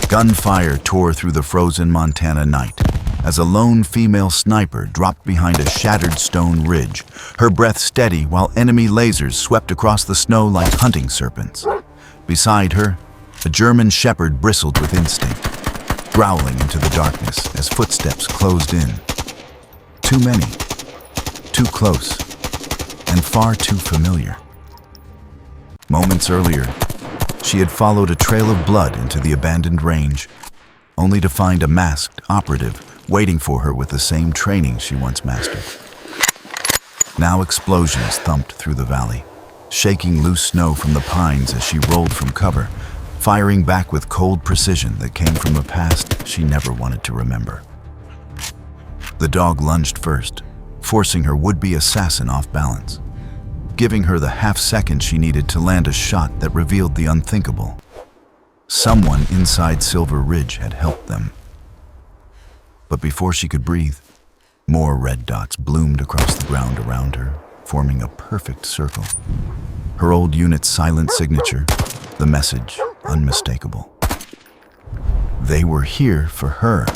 Gunfire tore through the frozen Montana night as a lone female sniper dropped behind a shattered stone ridge, her breath steady while enemy lasers swept across the snow like hunting serpents. Beside her, a German shepherd bristled with instinct, growling into the darkness as footsteps closed in. Too many, too close, and far too familiar. Moments earlier, she had followed a trail of blood into the abandoned range, only to find a masked operative waiting for her with the same training she once mastered. Now explosions thumped through the valley, shaking loose snow from the pines as she rolled from cover, firing back with cold precision that came from a past she never wanted to remember. The dog lunged first, forcing her would-be assassin off balance, giving her the half-second she needed to land a shot that revealed the unthinkable. Someone inside Silver Ridge had helped them. But before she could breathe, more red dots bloomed across the ground around her, forming a perfect circle. Her old unit's silent signature, the message unmistakable. They were here for her.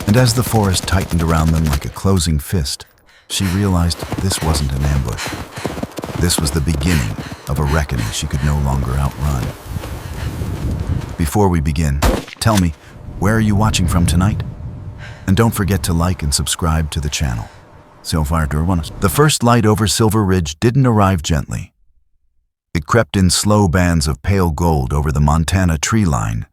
And as the forest tightened around them like a closing fist, she realized this wasn't an ambush. This was the beginning of a reckoning she could no longer outrun. Before we begin, tell me, where are you watching from tonight? And don't forget to like and subscribe to the channel. The first light over Silver Ridge didn't arrive gently. It crept in slow bands of pale gold over the Montana tree line,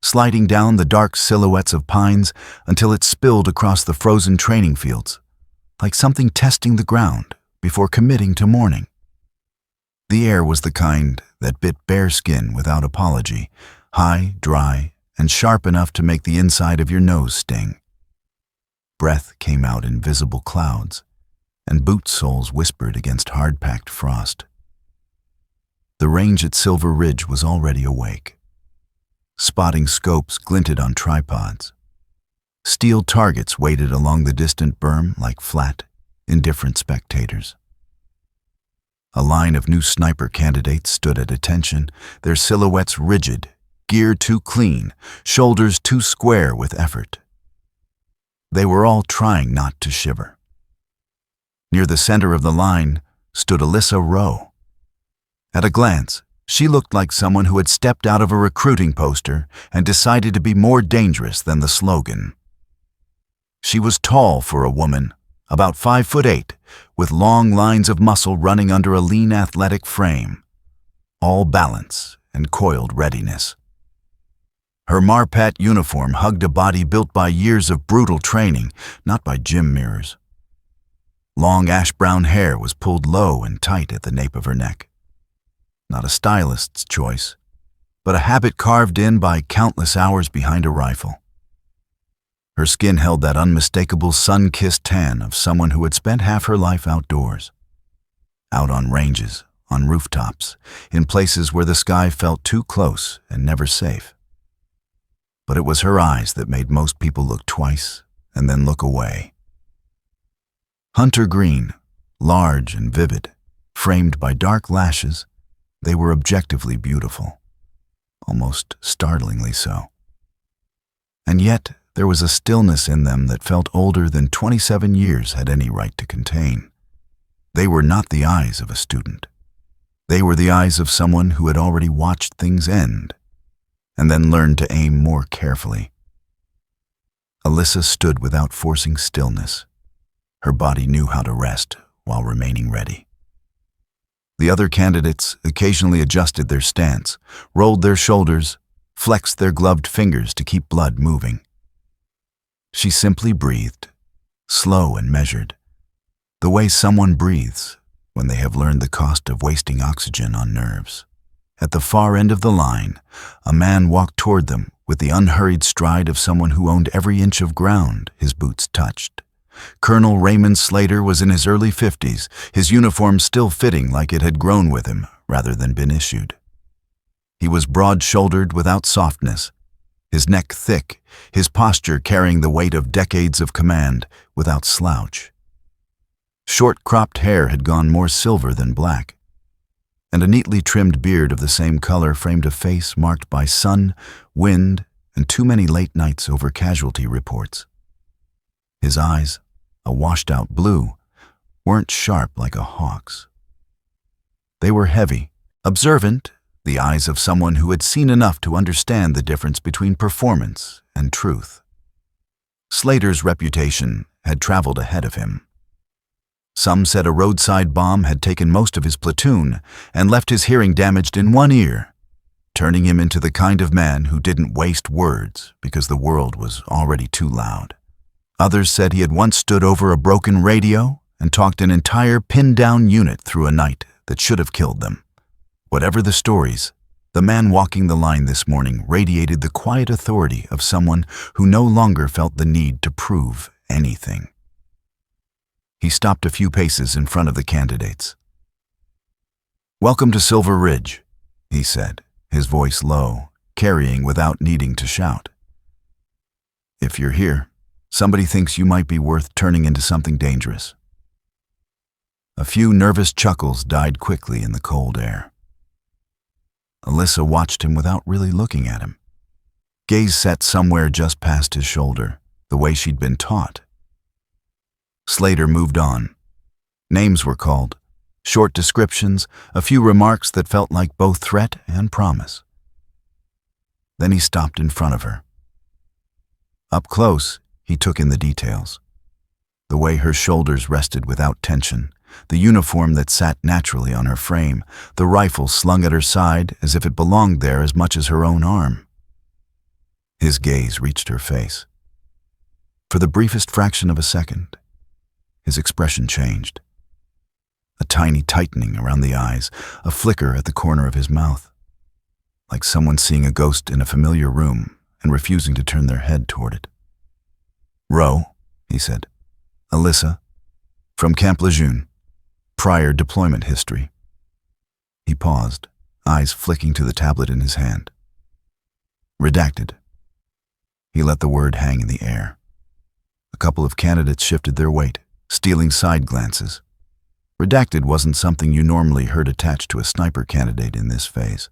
sliding down the dark silhouettes of pines until it spilled across the frozen training fields, like something testing the ground before committing to morning. The air was the kind that bit bare skin without apology, high, dry, and sharp enough to make the inside of your nose sting. Breath came out in visible clouds, and boot soles whispered against hard-packed frost. The range at Silver Ridge was already awake. Spotting scopes glinted on tripods. Steel targets waited along the distant berm like flat, indifferent spectators. A line of new sniper candidates stood at attention, their silhouettes rigid, gear too clean, shoulders too square with effort. They were all trying not to shiver. Near the center of the line stood Alyssa Rowe. At a glance, she looked like someone who had stepped out of a recruiting poster and decided to be more dangerous than the slogan. She was tall for a woman, about 5'8", with long lines of muscle running under a lean athletic frame, all balance and coiled readiness. Her Marpat uniform hugged a body built by years of brutal training, not by gym mirrors. Long ash-brown hair was pulled low and tight at the nape of her neck. Not a stylist's choice, but a habit carved in by countless hours behind a rifle. Her skin held that unmistakable sun-kissed tan of someone who had spent half her life outdoors. Out on ranges, on rooftops, in places where the sky felt too close and never safe. But it was her eyes that made most people look twice and then look away. Hunter green, large and vivid, framed by dark lashes, they were objectively beautiful, almost startlingly so. And yet, there was a stillness in them that felt older than 27 years had any right to contain. They were not the eyes of a student. They were the eyes of someone who had already watched things end, and then learned to aim more carefully. Alyssa stood without forcing stillness. Her body knew how to rest while remaining ready. The other candidates occasionally adjusted their stance, rolled their shoulders, flexed their gloved fingers to keep blood moving. She simply breathed, slow and measured, the way someone breathes when they have learned the cost of wasting oxygen on nerves. At the far end of the line, a man walked toward them with the unhurried stride of someone who owned every inch of ground his boots touched. Colonel Raymond Slater was in his early 50s, his uniform still fitting like it had grown with him rather than been issued. He was broad-shouldered without softness, his neck thick, his posture carrying the weight of decades of command without slouch. Short-cropped hair had gone more silver than black. and a neatly trimmed beard of the same color framed a face marked by sun, wind, and too many late nights over casualty reports. His eyes, a washed-out blue, weren't sharp like a hawk's. They were heavy, observant, the eyes of someone who had seen enough to understand the difference between performance and truth. Slater's reputation had traveled ahead of him. Some said a roadside bomb had taken most of his platoon and left his hearing damaged in one ear, turning him into the kind of man who didn't waste words because the world was already too loud. Others said he had once stood over a broken radio and talked an entire pinned-down unit through a night that should have killed them. Whatever the stories, the man walking the line this morning radiated the quiet authority of someone who no longer felt the need to prove anything. He stopped a few paces in front of the candidates. "Welcome to Silver Ridge," he said, his voice low, carrying without needing to shout. "If you're here, somebody thinks you might be worth turning into something dangerous." A few nervous chuckles died quickly in the cold air. Alyssa watched him without really looking at him. Gaze set somewhere just past his shoulder, the way she'd been taught. Slater moved on. Names were called, short descriptions, a few remarks that felt like both threat and promise. Then he stopped in front of her. Up close, he took in the details. The way her shoulders rested without tension, the uniform that sat naturally on her frame, the rifle slung at her side as if it belonged there as much as her own arm. His gaze reached her face. For the briefest fraction of a second, his expression changed. A tiny tightening around the eyes, a flicker at the corner of his mouth, like someone seeing a ghost in a familiar room and refusing to turn their head toward it. "Roe," he said. "Alyssa, from Camp Lejeune. Prior deployment history." He paused, eyes flicking to the tablet in his hand. "Redacted." He let the word hang in the air. A couple of candidates shifted their weight, stealing side glances. Redacted wasn't something you normally heard attached to a sniper candidate in this phase.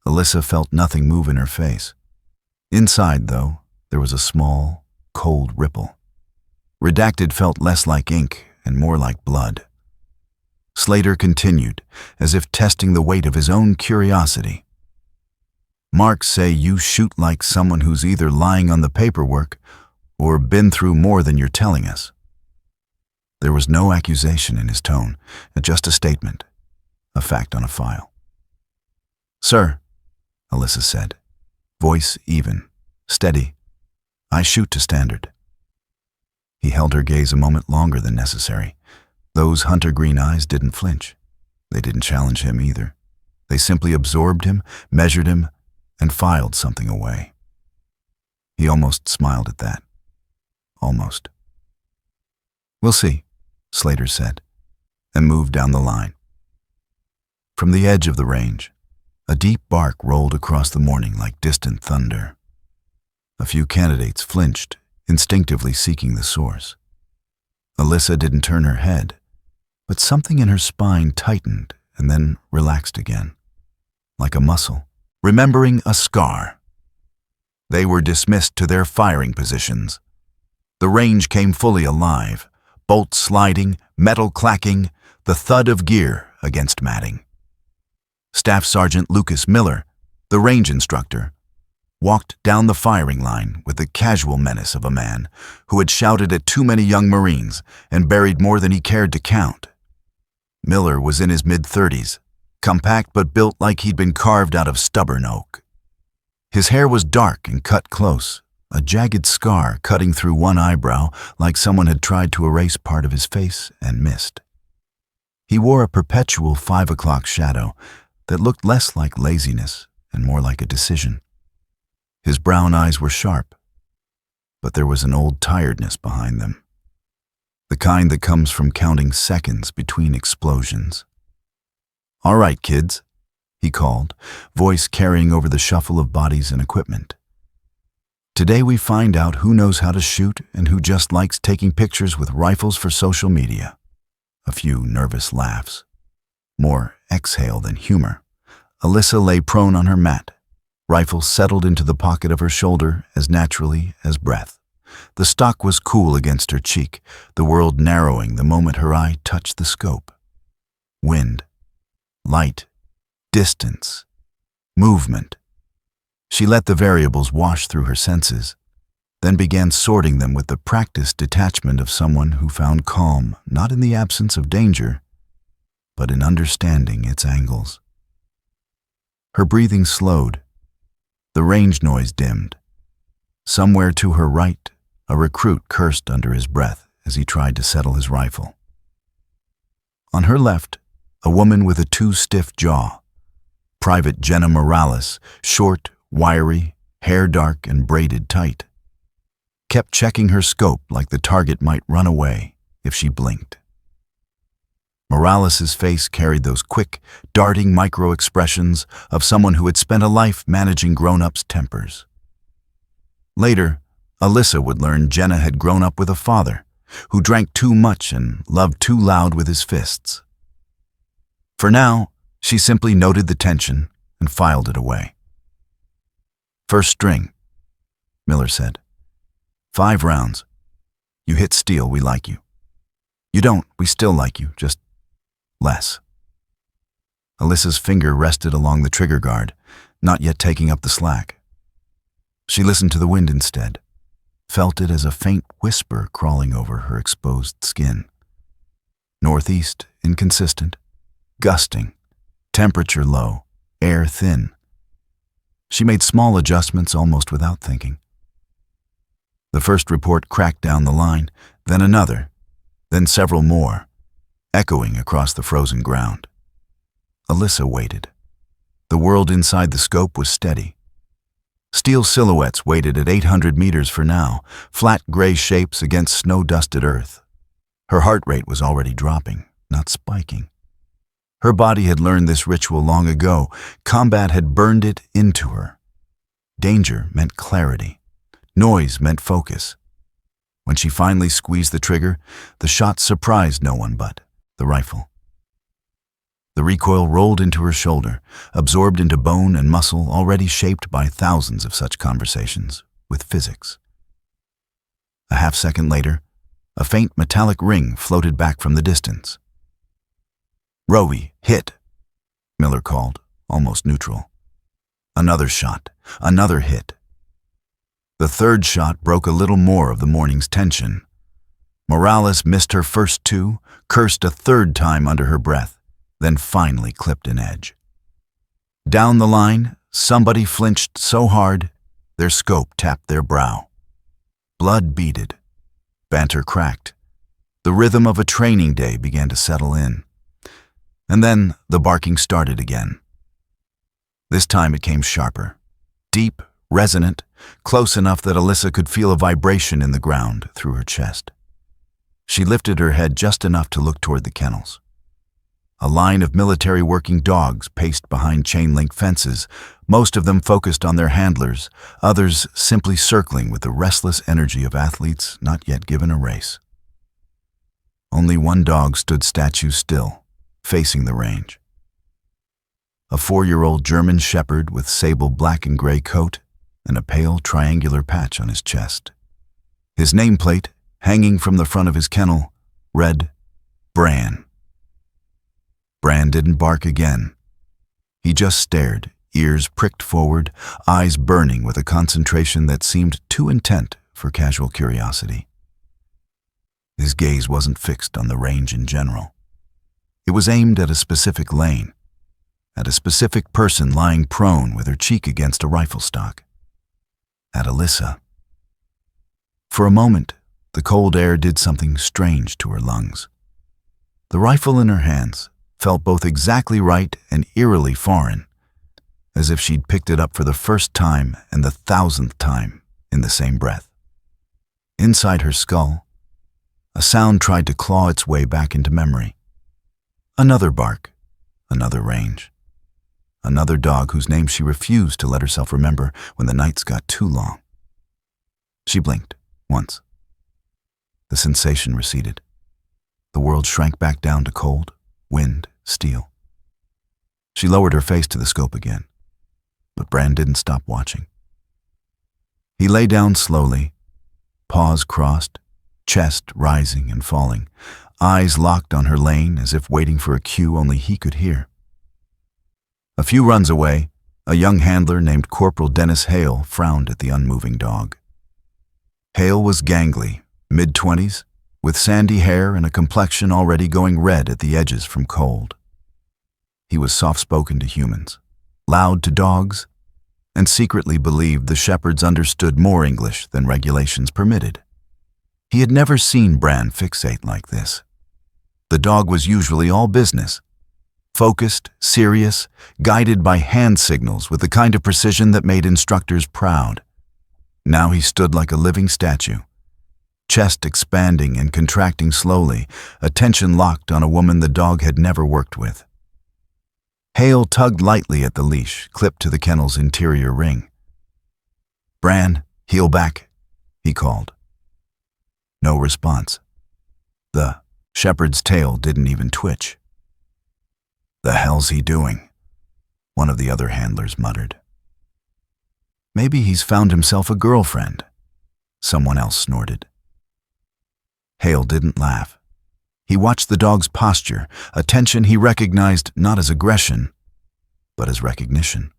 Alyssa felt nothing move in her face. Inside, though, there was a small, cold ripple. Redacted felt less like ink and more like blood. Slater continued, as if testing the weight of his own curiosity. "Marks say you shoot like someone who's either lying on the paperwork or been through more than you're telling us." There was no accusation in his tone, just a statement, a fact on a file. "Sir," Alyssa said, voice even, steady, "I shoot to standard." He held her gaze a moment longer than necessary. Those hunter-green eyes didn't flinch. They didn't challenge him either. They simply absorbed him, measured him, and filed something away. He almost smiled at that. Almost. "We'll see," Slater said, and moved down the line. From the edge of the range, a deep bark rolled across the morning like distant thunder. A few candidates flinched, instinctively seeking the source. Alyssa didn't turn her head, but something in her spine tightened and then relaxed again, like a muscle, remembering a scar. They were dismissed to their firing positions. The range came fully alive, bolts sliding, metal clacking, the thud of gear against matting. Staff Sergeant Lucas Miller, the range instructor, walked down the firing line with the casual menace of a man who had shouted at too many young Marines and buried more than he cared to count. Miller was in his mid-30s, compact but built like he'd been carved out of stubborn oak. His hair was dark and cut close, a jagged scar cutting through one eyebrow like someone had tried to erase part of his face and missed. He wore a perpetual 5 o'clock shadow that looked less like laziness and more like a decision. His brown eyes were sharp, but there was an old tiredness behind them, the kind that comes from counting seconds between explosions. "All right, kids," he called, voice carrying over the shuffle of bodies and equipment. "Today we find out who knows how to shoot and who just likes taking pictures with rifles for social media." A few nervous laughs. more exhale than humor. Alyssa lay prone on her mat, rifle settled into the pocket of her shoulder as naturally as breath. The stock was cool against her cheek, the world narrowing the moment her eye touched the scope. Wind, light, distance, movement. She let the variables wash through her senses, then began sorting them with the practiced detachment of someone who found calm not in the absence of danger, but in understanding its angles. Her breathing slowed. The range noise dimmed. Somewhere to her right, a recruit cursed under his breath as he tried to settle his rifle. On her left, a woman with a too-stiff jaw. Private Jenna Morales, short, wiry, hair dark and braided tight, kept checking her scope like the target might run away if she blinked. Morales's face carried those quick, darting micro-expressions of someone who had spent a life managing grown-ups' tempers. Later, Alyssa would learn Jenna had grown up with a father who drank too much and loved too loud with his fists. For now, she simply noted the tension and filed it away. "First string," Miller said. "5 rounds. You hit steel, we like you. You don't, we still like you, just less." Alyssa's finger rested along the trigger guard, not yet taking up the slack. She listened to the wind instead, felt it as a faint whisper crawling over her exposed skin. Northeast, inconsistent, gusting, temperature low, air thin. She made small adjustments almost without thinking. The first report cracked down the line, then another, then several more, echoing across the frozen ground. Alyssa waited. The world inside the scope was steady. Steel silhouettes waited at 800 meters for now, flat gray shapes against snow-dusted earth. Her heart rate was already dropping, not spiking. Her body had learned this ritual long ago. Combat had burned it into her. Danger meant clarity. Noise meant focus. When she finally squeezed the trigger, the shot surprised no one but the rifle. The recoil rolled into her shoulder, absorbed into bone and muscle already shaped by thousands of such conversations with physics. A half-second later, a faint metallic ring floated back from the distance. "Rowie, hit," Miller called, almost neutral. Another shot, another hit. The third shot broke a little more of the morning's tension. Morales missed her first 2, cursed a third time under her breath, then finally clipped an edge. Down the line, somebody flinched so hard, their scope tapped their brow. Blood beaded. Banter cracked. The rhythm of a training day began to settle in. And then the barking started again. This time it came sharper, deep, resonant, close enough that Alyssa could feel a vibration in the ground through her chest. She lifted her head just enough to look toward the kennels. A line of military working dogs paced behind chain-link fences, most of them focused on their handlers, others simply circling with the restless energy of athletes not yet given a race. Only one dog stood statue still, facing the range. A 4-year-old German shepherd with sable black and gray coat and a pale triangular patch on his chest. His nameplate, hanging from the front of his kennel, read, "Bran." Bran didn't bark again. He just stared, ears pricked forward, eyes burning with a concentration that seemed too intent for casual curiosity. His gaze wasn't fixed on the range in general. It was aimed at a specific lane, at a specific person lying prone with her cheek against a rifle stock. At Alyssa. For a moment, the cold air did something strange to her lungs. The rifle in her hands felt both exactly right and eerily foreign, as if she'd picked it up for the first time and the 1,000th time in the same breath. Inside her skull, a sound tried to claw its way back into memory. Another bark, another range. Another dog whose name she refused to let herself remember when the nights got too long. She blinked, once. The sensation receded. The world shrank back down to cold, wind, steel, She lowered her face to the scope again, but Bran didn't stop watching. He lay down slowly, paws crossed, chest rising and falling, eyes locked on her lane as if waiting for a cue only he could hear. A few runs away, a young handler named Corporal Dennis Hale frowned at the unmoving dog. Hale was gangly, mid-20s, with sandy hair and a complexion already going red at the edges from cold. He was soft-spoken to humans, loud to dogs, and secretly believed the shepherds understood more English than regulations permitted. He had never seen Bran fixate like this. The dog was usually all business, focused, serious, guided by hand signals with the kind of precision that made instructors proud. Now he stood like a living statue, chest expanding and contracting slowly, attention locked on a woman the dog had never worked with. Hale tugged lightly at the leash, clipped to the kennel's interior ring. "Bran, heel back," he called. No response. The shepherd's tail didn't even twitch. "The hell's he doing?" one of the other handlers muttered. "Maybe he's found himself a girlfriend," someone else snorted. Hale didn't laugh. He watched the dog's posture, a tension he recognized not as aggression, but as recognition.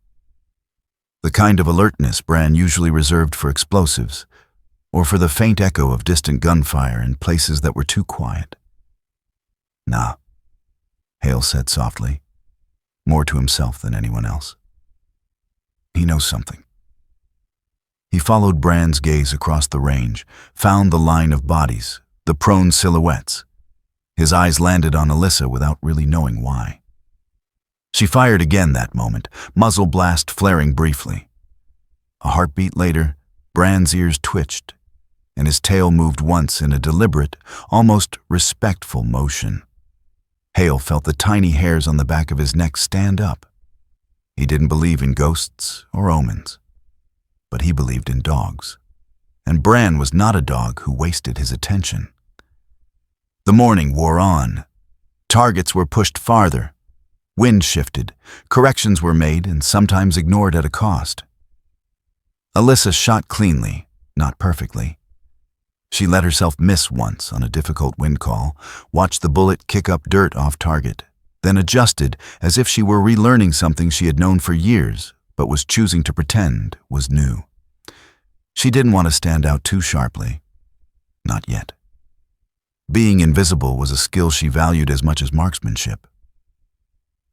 The kind of alertness Bran usually reserved for explosives, or for the faint echo of distant gunfire in places that were too quiet. "Nah," Hale said softly, more to himself than anyone else. "He knows something." He followed Bran's gaze across the range, found the line of bodies, the prone silhouettes. His eyes landed on Alyssa without really knowing why. She fired again that moment, muzzle blast flaring briefly. A heartbeat later, Bran's ears twitched, and his tail moved once in a deliberate, almost respectful motion. Hale felt the tiny hairs on the back of his neck stand up. He didn't believe in ghosts or omens, but he believed in dogs. And Bran was not a dog who wasted his attention. The morning wore on. Targets were pushed farther. Wind shifted. Corrections were made and sometimes ignored at a cost. Alyssa shot cleanly, not perfectly. She let herself miss once on a difficult wind call, watched the bullet kick up dirt off target, then adjusted as if she were relearning something she had known for years, but was choosing to pretend was new. She didn't want to stand out too sharply. Not yet. Being invisible was a skill she valued as much as marksmanship.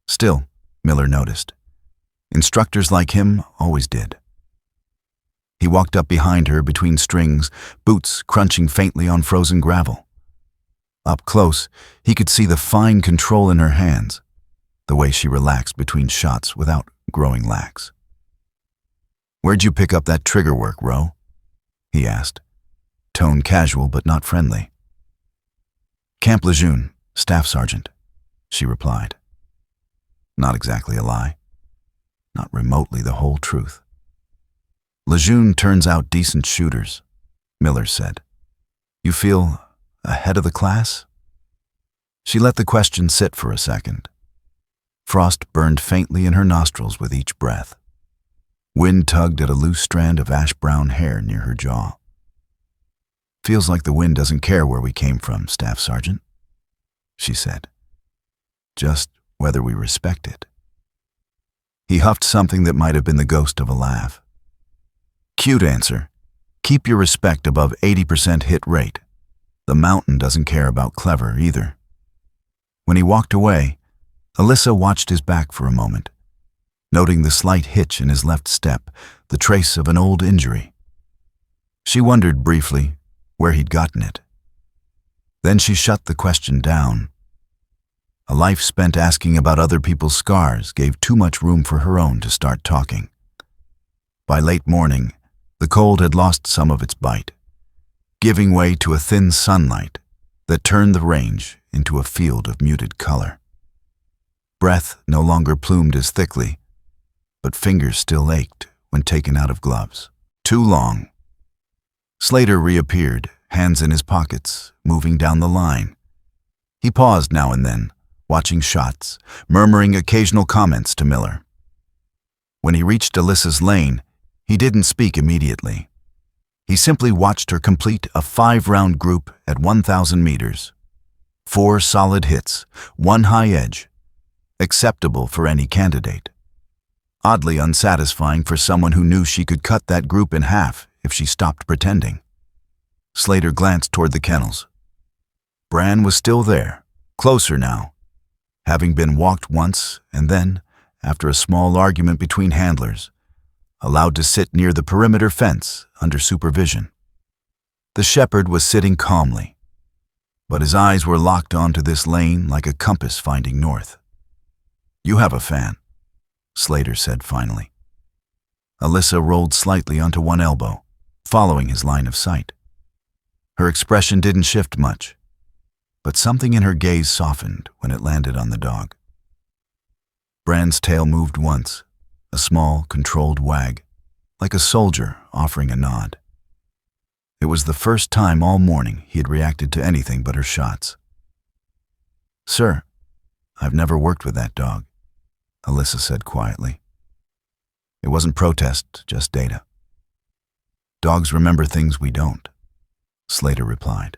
Still, Miller noticed, instructors like him always did. He walked up behind her between strings, boots crunching faintly on frozen gravel. Up close, he could see the fine control in her hands, the way she relaxed between shots without growing lax. "Where'd you pick up that trigger work, Ro?" he asked, tone casual but not friendly. "Camp Lejeune, staff sergeant," she replied. Not exactly a lie. Not remotely the whole truth. "Lejeune turns out decent shooters," Miller said. "You feel ahead of the class?" She let the question sit for a second. Frost burned faintly in her nostrils with each breath. Wind tugged at a loose strand of ash-brown hair near her jaw. "Feels like the wind doesn't care where we came from, Staff Sergeant," she said. "Just whether we respect it." He huffed something that might have been the ghost of a laugh. "Cute answer. Keep your respect above 80% hit rate. The mountain doesn't care about clever either." When he walked away, Alyssa watched his back for a moment, noting the slight hitch in his left step, the trace of an old injury. She wondered briefly where he'd gotten it. Then she shut the question down. A life spent asking about other people's scars gave too much room for her own to start talking. By late morning, the cold had lost some of its bite, giving way to a thin sunlight that turned the range into a field of muted color. Breath no longer plumed as thickly, but fingers still ached when taken out of gloves. Too long. Slater reappeared, hands in his pockets, moving down the line. He paused now and then, watching shots, murmuring occasional comments to Miller. When he reached Alyssa's lane, he didn't speak immediately. He simply watched her complete a 5-round group at 1,000 meters. 4 solid hits, 1 high edge, acceptable for any candidate. Oddly unsatisfying for someone who knew she could cut that group in half if she stopped pretending. Slater glanced toward the kennels. Bran was still there, closer now, having been walked once and then, after a small argument between handlers, allowed to sit near the perimeter fence under supervision. The shepherd was sitting calmly, but his eyes were locked onto this lane like a compass finding north. "You have a fan," Slater said finally. Alyssa rolled slightly onto one elbow, following his line of sight. Her expression didn't shift much, but something in her gaze softened when it landed on the dog. Bran's tail moved once, a small, controlled wag, like a soldier offering a nod. It was the first time all morning he had reacted to anything but her shots. "Sir, I've never worked with that dog," Alyssa said quietly. It wasn't protest, just data. "Dogs remember things we don't," Slater replied.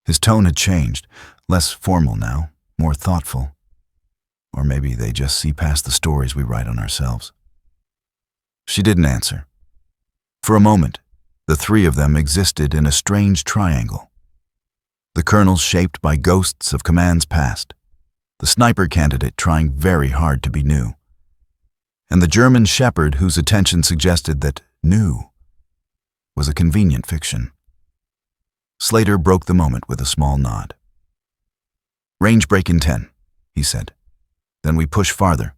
His tone had changed, less formal now, more thoughtful. Or maybe they just see past the stories we write on ourselves. She didn't answer. For a moment, the 3 of them existed in a strange triangle. The colonels shaped by ghosts of commands past, the sniper candidate trying very hard to be new, and the German shepherd whose attention suggested that new was a convenient fiction. Slater broke the moment with a small nod. "Range break in 10, he said. "Then we push farther.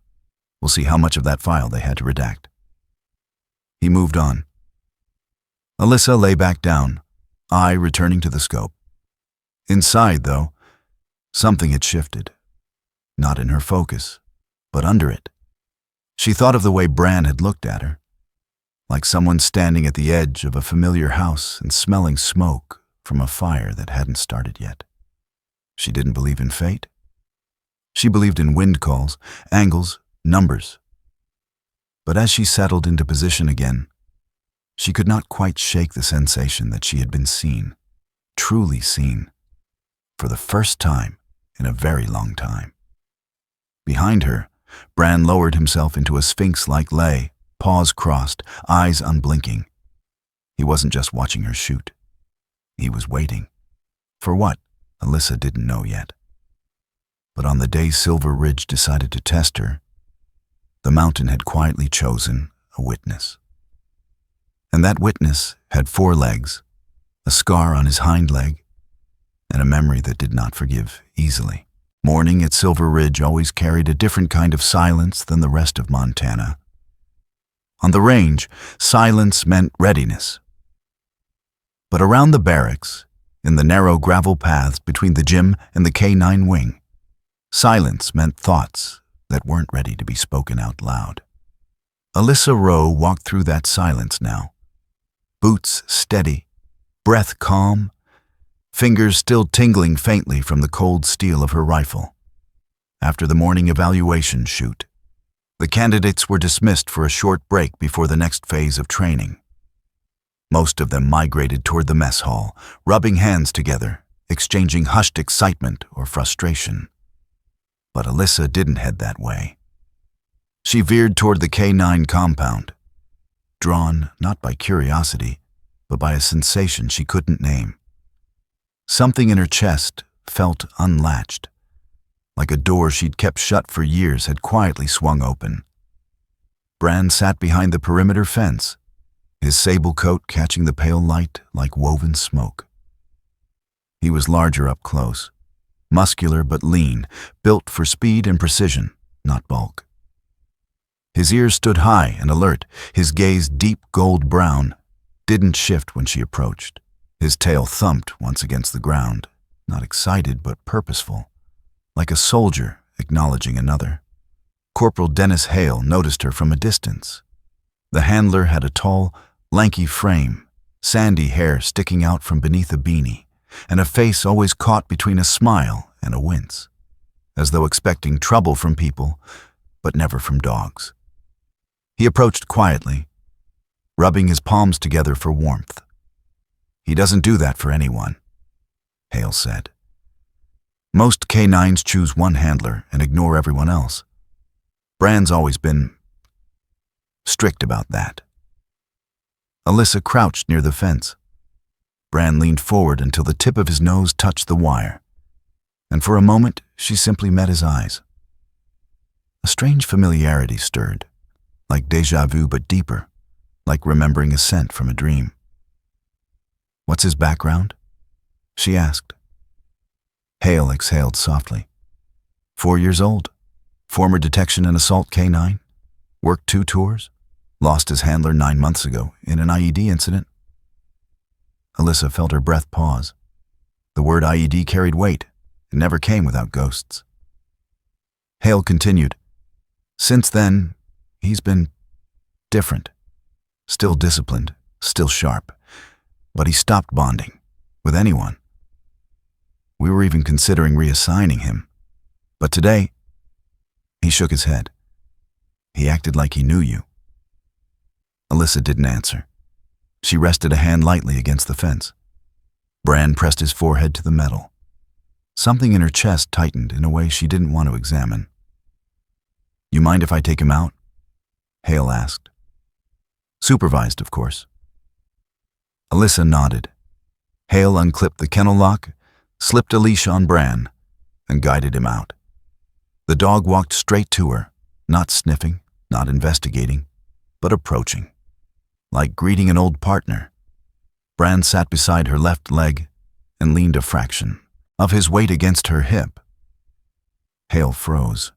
We'll see how much of that file they had to redact." He moved on. Alyssa lay back down, eye returning to the scope. Inside, though, something had shifted. Not in her focus, but under it. She thought of the way Bran had looked at her, like someone standing at the edge of a familiar house and smelling smoke from a fire that hadn't started yet. She didn't believe in fate. She believed in wind calls, angles, numbers. But as she settled into position again, she could not quite shake the sensation that she had been seen, truly seen, for the first time in a very long time. Behind her, Bran lowered himself into a sphinx-like lay, paws crossed, eyes unblinking. He wasn't just watching her shoot. He was waiting. For what, Alyssa didn't know yet. But on the day Silver Ridge decided to test her, the mountain had quietly chosen a witness. And that witness had 4 legs, a scar on his hind leg, and a memory that did not forgive easily. Morning at Silver Ridge always carried a different kind of silence than the rest of Montana. On the range, silence meant readiness. But around the barracks, in the narrow gravel paths between the gym and the K-9 wing, silence meant thoughts that weren't ready to be spoken out loud. Alyssa Rowe walked through that silence now. Boots steady, breath calm, fingers still tingling faintly from the cold steel of her rifle. After the morning evaluation shoot, the candidates were dismissed for a short break before the next phase of training. Most of them migrated toward the mess hall, rubbing hands together, exchanging hushed excitement or frustration. But Alyssa didn't head that way. She veered toward the K-9 compound, drawn not by curiosity, but by a sensation she couldn't name. Something in her chest felt unlatched, like a door she'd kept shut for years had quietly swung open. Bran sat behind the perimeter fence, his sable coat catching the pale light like woven smoke. He was larger up close, muscular but lean, built for speed and precision, not bulk. His ears stood high and alert, his gaze deep gold brown, didn't shift when she approached. His tail thumped once against the ground, not excited but purposeful, like a soldier acknowledging another. Corporal Dennis Hale noticed her from a distance. The handler had a tall, lanky frame, sandy hair sticking out from beneath a beanie, and a face always caught between a smile and a wince. as though expecting trouble from people, but never from dogs. He approached quietly, rubbing his palms together for warmth. "He doesn't do that for anyone," Hale said. "Most canines choose one handler and ignore everyone else. Bran's always been strict about that." Alyssa crouched near the fence. Bran leaned forward until the tip of his nose touched the wire, and for a moment she simply met his eyes. A strange familiarity stirred, like déjà vu but deeper, like remembering a scent from a dream. "What's his background?" she asked. Hale exhaled softly. 4 years old, former detection and assault K9, worked 2 tours, lost his handler 9 months ago in an IED incident. Alyssa felt her breath pause. The word IED carried weight. It never came without ghosts. Hale continued. "Since then, he's been different. Still disciplined, still sharp. But he stopped bonding with anyone. We were even considering reassigning him. But today," he shook his head. "He acted like he knew you." Alyssa didn't answer. She rested a hand lightly against the fence. Bran pressed his forehead to the metal. Something in her chest tightened in a way she didn't want to examine. "You mind if I take him out?" Hale asked. "Supervised, of course." Alyssa nodded. Hale unclipped the kennel lock, slipped a leash on Bran, and guided him out. The dog walked straight to her, not sniffing, not investigating, but approaching. Like greeting an old partner. Bran sat beside her left leg and leaned a fraction of his weight against her hip. Hale froze.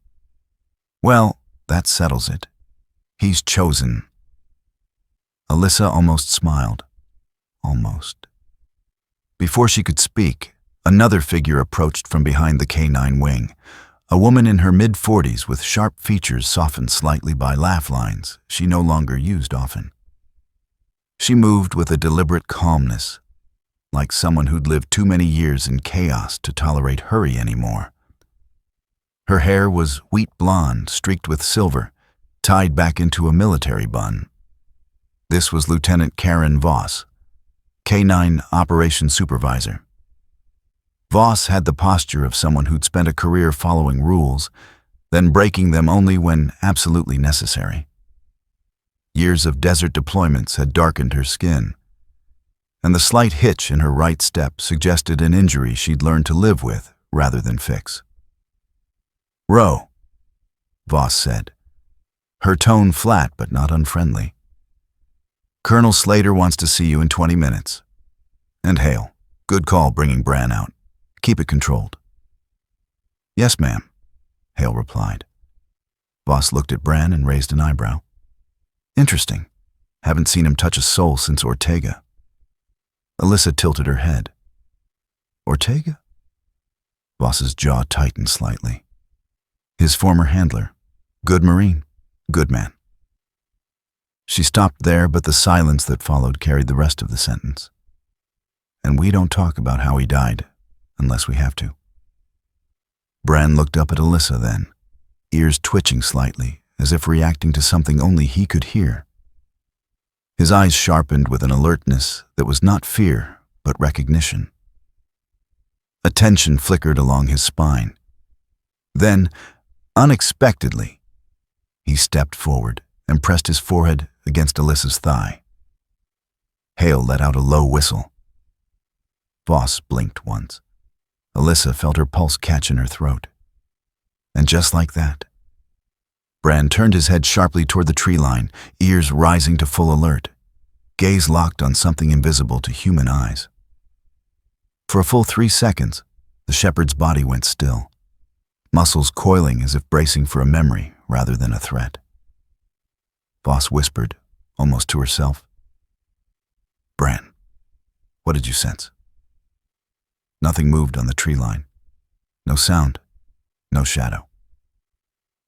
"Well, that settles it. He's chosen." Alyssa almost smiled. Almost. Before she could speak, another figure approached from behind the K9 wing, a woman in her mid-40s with sharp features softened slightly by laugh lines she no longer used often. She moved with a deliberate calmness, like someone who'd lived too many years in chaos to tolerate hurry anymore. Her hair was wheat blonde, streaked with silver, tied back into a military bun. This was Lieutenant Karen Voss, K9 Operations Supervisor. Voss had the posture of someone who'd spent a career following rules, then breaking them only when absolutely necessary. Years of desert deployments had darkened her skin, and the slight hitch in her right step suggested an injury she'd learned to live with rather than fix. "Row," Voss said, her tone flat but not unfriendly. "Colonel Slater wants to see you in 20 minutes. And Hale, good call bringing Bran out. Keep it controlled." "Yes, ma'am," Hale replied. Voss looked at Bran and raised an eyebrow. "Interesting. Haven't seen him touch a soul since Ortega." Alyssa tilted her head. "Ortega?" Voss's jaw tightened slightly. "His former handler. Good Marine. Good man." She stopped there, but the silence that followed carried the rest of the sentence. "And we don't talk about how he died, unless we have to." Bran looked up at Alyssa then, ears twitching slightly, as if reacting to something only he could hear. His eyes sharpened with an alertness that was not fear, but recognition. A tension flickered along his spine. Then, unexpectedly, he stepped forward and pressed his forehead against Alyssa's thigh. Hale let out a low whistle. Voss blinked once. Alyssa felt her pulse catch in her throat. And just like that, Bran turned his head sharply toward the tree line, ears rising to full alert, gaze locked on something invisible to human eyes. For a full 3 seconds, the shepherd's body went still, muscles coiling as if bracing for a memory rather than a threat. Voss whispered, almost to herself, "Bran, what did you sense?" Nothing moved on the tree line. No sound, no shadow.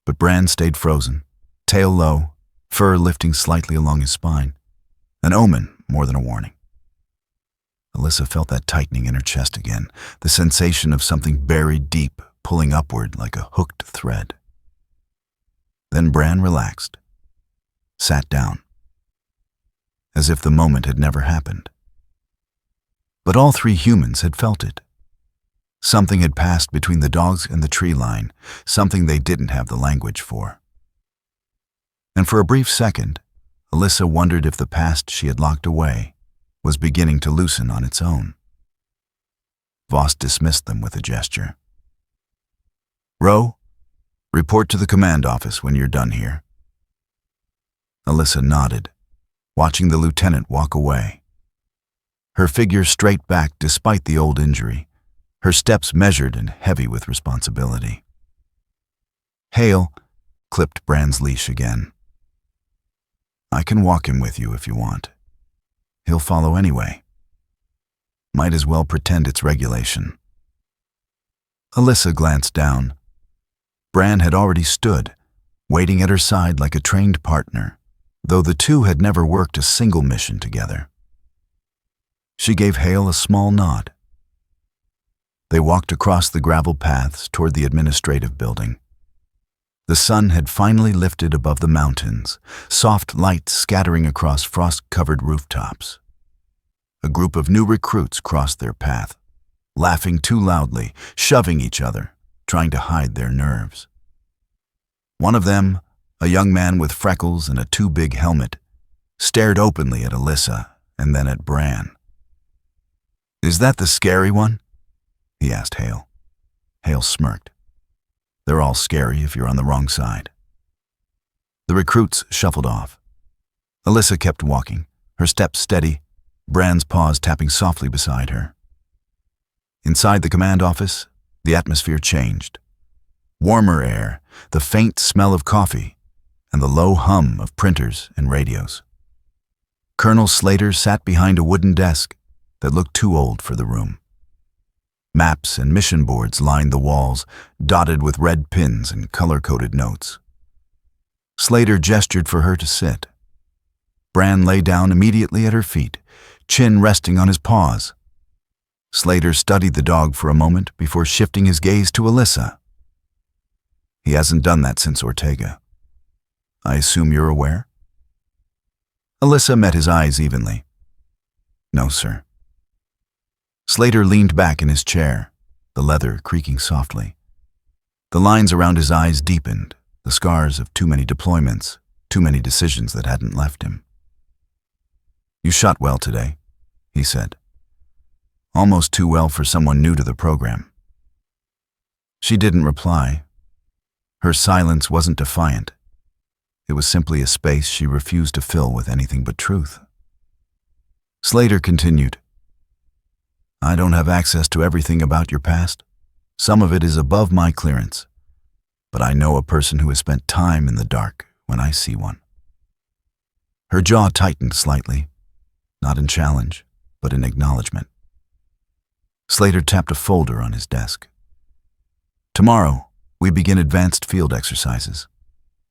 But Bran stayed frozen, tail low, fur lifting slightly along his spine, an omen more than a warning. Alyssa felt that tightening in her chest again, the sensation of something buried deep pulling upward like a hooked thread. Then Bran relaxed, sat down, as if the moment had never happened. But all three humans had felt it. Something had passed between the dogs and the tree line, something they didn't have the language for. And for a brief second, Alyssa wondered if the past she had locked away was beginning to loosen on its own. Voss dismissed them with a gesture. "Roe, report to the command office when you're done here." Alyssa nodded, watching the lieutenant walk away. Her figure straight back despite the old injury, her steps measured and heavy with responsibility. Hale clipped Bran's leash again. "I can walk him with you if you want. He'll follow anyway. Might as well pretend it's regulation." Alyssa glanced down. Bran had already stood, waiting at her side like a trained partner, though the two had never worked a single mission together. She gave Hale a small nod. They walked across the gravel paths toward the administrative building. The sun had finally lifted above the mountains, soft light scattering across frost-covered rooftops. A group of new recruits crossed their path, laughing too loudly, shoving each other, trying to hide their nerves. One of them, a young man with freckles and a too-big helmet, stared openly at Alyssa and then at Bran. "Is that the scary one?" he asked Hale. Hale smirked. "They're all scary if you're on the wrong side." The recruits shuffled off. Alyssa kept walking, her steps steady, Bran's paws tapping softly beside her. Inside the command office, the atmosphere changed. Warmer air, the faint smell of coffee, and the low hum of printers and radios. Colonel Slater sat behind a wooden desk that looked too old for the room. Maps and mission boards lined the walls, dotted with red pins and color-coded notes. Slater gestured for her to sit. Bran lay down immediately at her feet, chin resting on his paws. Slater studied the dog for a moment before shifting his gaze to Alyssa. "He hasn't done that since Ortega. I assume you're aware?" Alyssa met his eyes evenly. "No, sir." Slater leaned back in his chair, the leather creaking softly. The lines around his eyes deepened, the scars of too many deployments, too many decisions that hadn't left him. "You shot well today," he said. "Almost too well for someone new to the program." She didn't reply. Her silence wasn't defiant. It was simply a space she refused to fill with anything but truth. Slater continued. "I don't have access to everything about your past. Some of it is above my clearance. But I know a person who has spent time in the dark when I see one." Her jaw tightened slightly, not in challenge, but in acknowledgement. Slater tapped a folder on his desk. "Tomorrow, we begin advanced field exercises.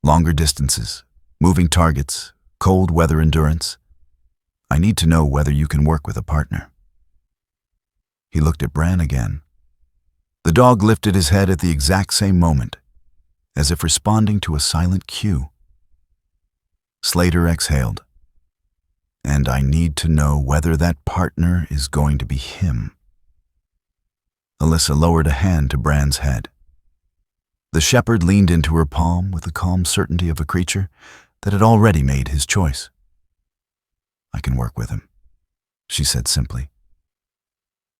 Longer distances, moving targets, cold weather endurance. I need to know whether you can work with a partner." He looked at Bran again. The dog lifted his head at the exact same moment, as if responding to a silent cue. Slater exhaled. "And I need to know whether that partner is going to be him." Alyssa lowered a hand to Bran's head. The shepherd leaned into her palm with the calm certainty of a creature that had already made his choice. "I can work with him," she said simply.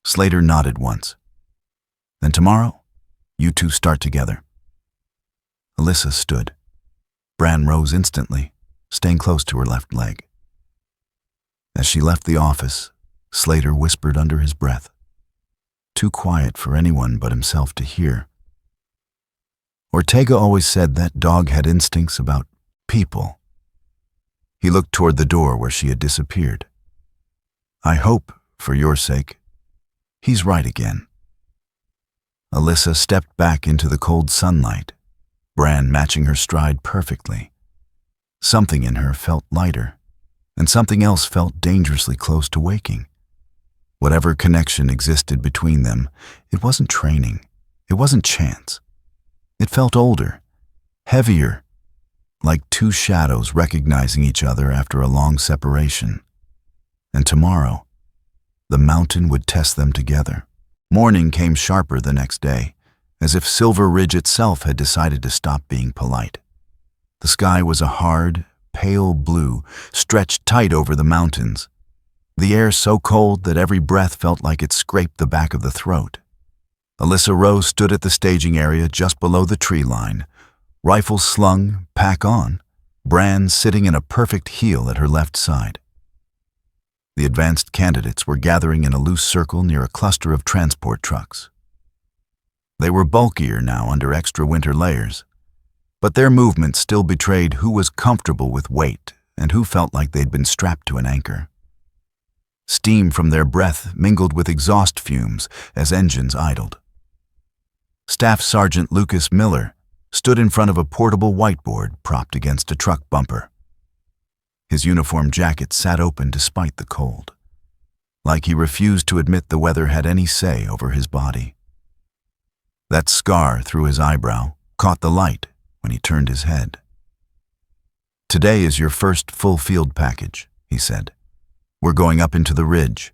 Slater nodded once. "Then tomorrow, you two start together." Alyssa stood. Bran rose instantly, staying close to her left leg. As she left the office, Slater whispered under his breath, too quiet for anyone but himself to hear. Ortega always said that dog had instincts about people. He looked toward the door where she had disappeared. "I hope, for your sake, he's right again." Alyssa stepped back into the cold sunlight, Bran matching her stride perfectly. Something in her felt lighter, and something else felt dangerously close to waking. Whatever connection existed between them, it wasn't training. It wasn't chance. It felt older, heavier, like two shadows recognizing each other after a long separation. And tomorrow, the mountain would test them together. Morning came sharper the next day, as if Silver Ridge itself had decided to stop being polite. The sky was a hard, pale blue, stretched tight over the mountains, the air so cold that every breath felt like it scraped the back of the throat. Alyssa Rose stood at the staging area just below the tree line, rifle slung, pack on, Bran sitting in a perfect heel at her left side. The advanced candidates were gathering in a loose circle near a cluster of transport trucks. They were bulkier now under extra winter layers, but their movement still betrayed who was comfortable with weight and who felt like they'd been strapped to an anchor. Steam from their breath mingled with exhaust fumes as engines idled. Staff Sergeant Lucas Miller stood in front of a portable whiteboard propped against a truck bumper. His uniform jacket sat open despite the cold, like he refused to admit the weather had any say over his body. That scar through his eyebrow caught the light when he turned his head. "Today is your first full field package," he said. "We're going up into the ridge.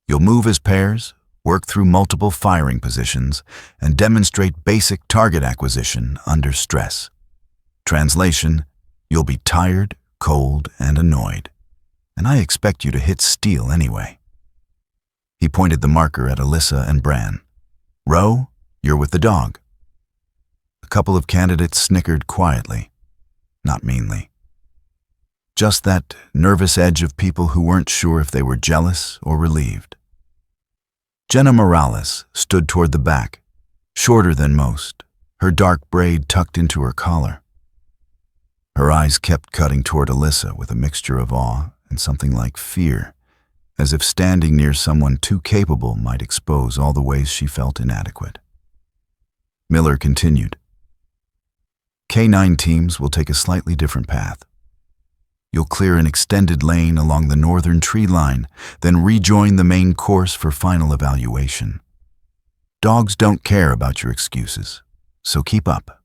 You'll move as pairs, work through multiple firing positions, and demonstrate basic target acquisition under stress. Translation, you'll be tired, cold, and annoyed, and I expect you to hit steel anyway." He pointed the marker at Alyssa and Bran. "Ro, you're with the dog." A couple of candidates snickered quietly, not meanly. Just that nervous edge of people who weren't sure if they were jealous or relieved. Jenna Morales stood toward the back, shorter than most, her dark braid tucked into her collar. Her eyes kept cutting toward Alyssa with a mixture of awe and something like fear, as if standing near someone too capable might expose all the ways she felt inadequate. Miller continued. "K9 teams will take a slightly different path. You'll clear an extended lane along the northern tree line, then rejoin the main course for final evaluation. Dogs don't care about your excuses, so keep up."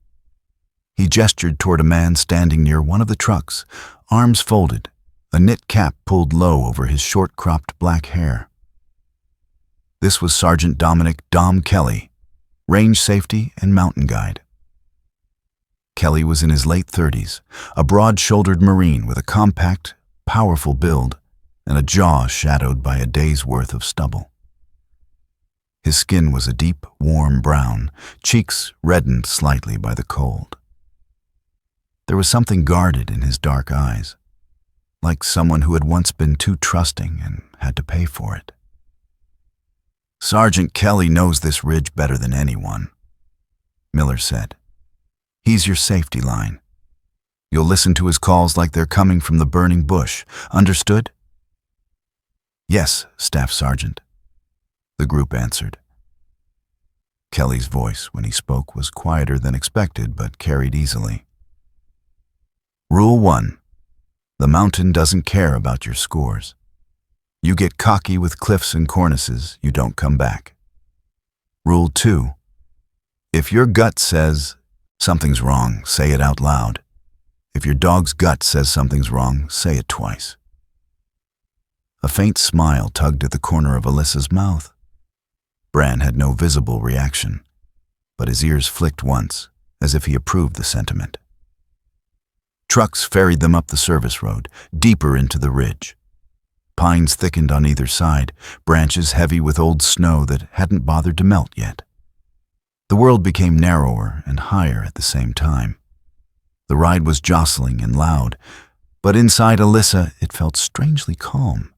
He gestured toward a man standing near one of the trucks, arms folded, a knit cap pulled low over his short-cropped black hair. This was Sergeant Dominic "Dom" Kelly, range safety and mountain guide. Kelly was in his late 30s, a broad-shouldered Marine with a compact, powerful build and a jaw shadowed by a day's worth of stubble. His skin was a deep, warm brown, cheeks reddened slightly by the cold. There was something guarded in his dark eyes, like someone who had once been too trusting and had to pay for it. "Sergeant Kelly knows this ridge better than anyone," Miller said. "He's your safety line. You'll listen to his calls like they're coming from the burning bush. Understood?" "Yes, Staff Sergeant," the group answered. Kelly's voice, when he spoke, was quieter than expected, but carried easily. "Rule 1. The mountain doesn't care about your scores. You get cocky with cliffs and cornices, you don't come back. Rule 2. If your gut says something's wrong, say it out loud. If your dog's gut says something's wrong, say it twice." A faint smile tugged at the corner of Alyssa's mouth. Bran had no visible reaction, but his ears flicked once, as if he approved the sentiment. Trucks ferried them up the service road, deeper into the ridge. Pines thickened on either side, branches heavy with old snow that hadn't bothered to melt yet. The world became narrower and higher at the same time. The ride was jostling and loud, but inside Alyssa it felt strangely calm.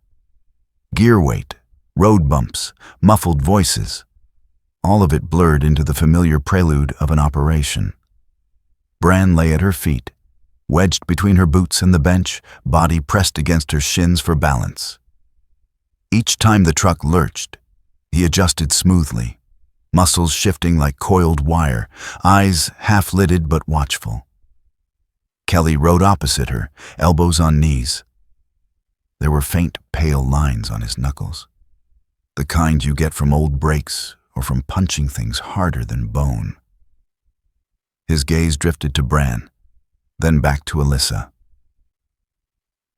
Gear weight, road bumps, muffled voices, all of it blurred into the familiar prelude of an operation. Bran lay at her feet, wedged between her boots and the bench, body pressed against her shins for balance. Each time the truck lurched, he adjusted smoothly, muscles shifting like coiled wire, eyes half-lidded but watchful. Kelly rode opposite her, elbows on knees. There were faint, pale lines on his knuckles, the kind you get from old breaks or from punching things harder than bone. His gaze drifted to Bran, then back to Alyssa.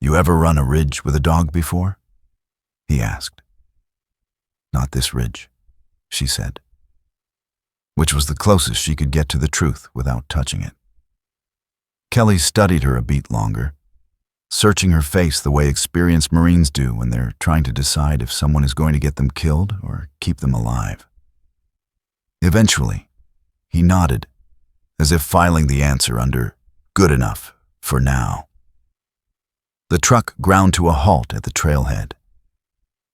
"You ever run a ridge with a dog before?" he asked. "Not this ridge," she said, which was the closest she could get to the truth without touching it. Kelly studied her a beat longer, searching her face the way experienced Marines do when they're trying to decide if someone is going to get them killed or keep them alive. Eventually, he nodded, as if filing the answer under "good enough for now." The truck ground to a halt at the trailhead.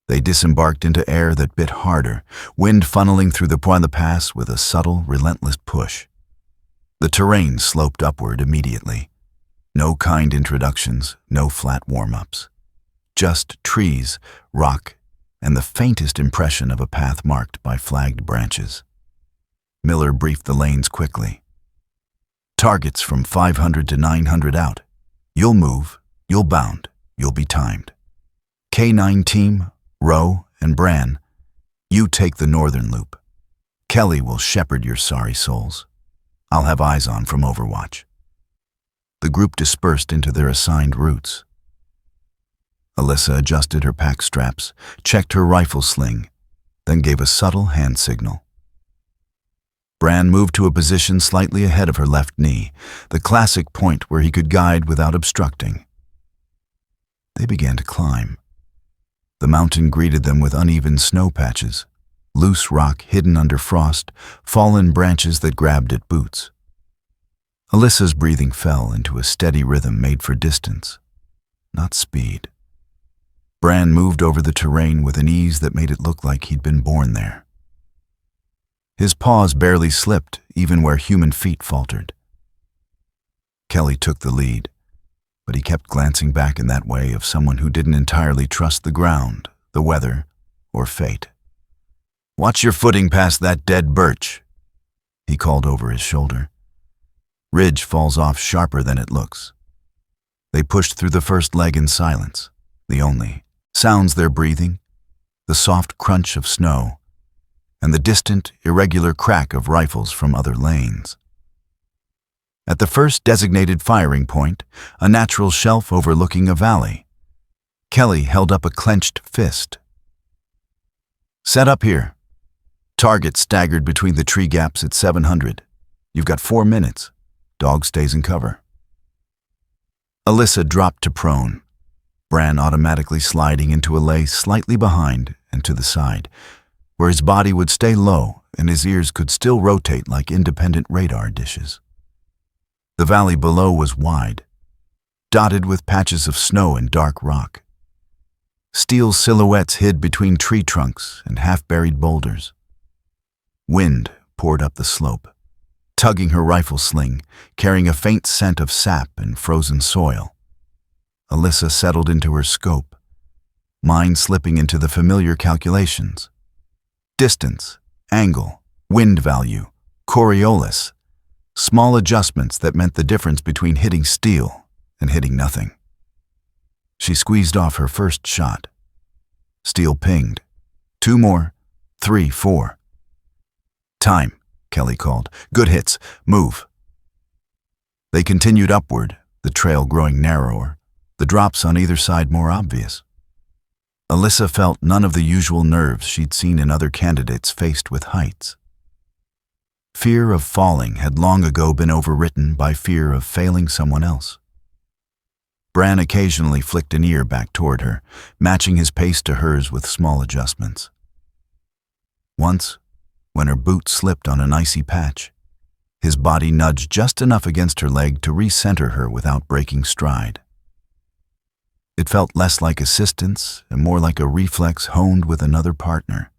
They disembarked into air that bit harder, wind funneling through the Pointe Pass with a subtle, relentless push. The terrain sloped upward immediately. No kind introductions, no flat warm-ups. Just trees, rock, and the faintest impression of a path marked by flagged branches. Miller briefed the lanes quickly. "Targets from 500 to 900 out. You'll move, you'll bound, you'll be timed. K9 team, Rowe, and Bran, you take the northern loop. Kelly will shepherd your sorry souls. I'll have eyes on from Overwatch." The group dispersed into their assigned routes. Alyssa adjusted her pack straps, checked her rifle sling, then gave a subtle hand signal. Bran moved to a position slightly ahead of her left knee, the classic point where he could guide without obstructing. They began to climb. The mountain greeted them with uneven snow patches, loose rock hidden under frost, fallen branches that grabbed at boots. Alyssa's breathing fell into a steady rhythm made for distance, not speed. Bran moved over the terrain with an ease that made it look like he'd been born there. His paws barely slipped, even where human feet faltered. Kelly took the lead, but he kept glancing back in that way of someone who didn't entirely trust the ground, the weather, or fate. "Watch your footing past that dead birch," he called over his shoulder. "Ridge falls off sharper than it looks." They pushed through the first leg in silence, the only sounds they're breathing, the soft crunch of snow, and the distant, irregular crack of rifles from other lanes. At the first designated firing point, a natural shelf overlooking a valley, Kelly held up a clenched fist. "Set up here. Target staggered between the tree gaps at 700. You've got 4 minutes. Dog stays in cover." Alyssa dropped to prone, Bran automatically sliding into a lay slightly behind and to the side, where his body would stay low and his ears could still rotate like independent radar dishes. The valley below was wide, dotted with patches of snow and dark rock. Steel silhouettes hid between tree trunks and half-buried boulders. Wind poured up the slope, tugging her rifle sling, carrying a faint scent of sap and frozen soil. Alyssa settled into her scope, mind slipping into the familiar calculations. Distance, angle, wind value, Coriolis, small adjustments that meant the difference between hitting steel and hitting nothing. She squeezed off her first shot. Steel pinged. 2 more, 3, 4. "Time," Kelly called. "Good hits. Move." They continued upward, the trail growing narrower, the drops on either side more obvious. Alyssa felt none of the usual nerves she'd seen in other candidates faced with heights. Fear of falling had long ago been overwritten by fear of failing someone else. Bran occasionally flicked an ear back toward her, matching his pace to hers with small adjustments. Once, when her boot slipped on an icy patch, his body nudged just enough against her leg to recenter her without breaking stride. It felt less like assistance and more like a reflex honed with another partner,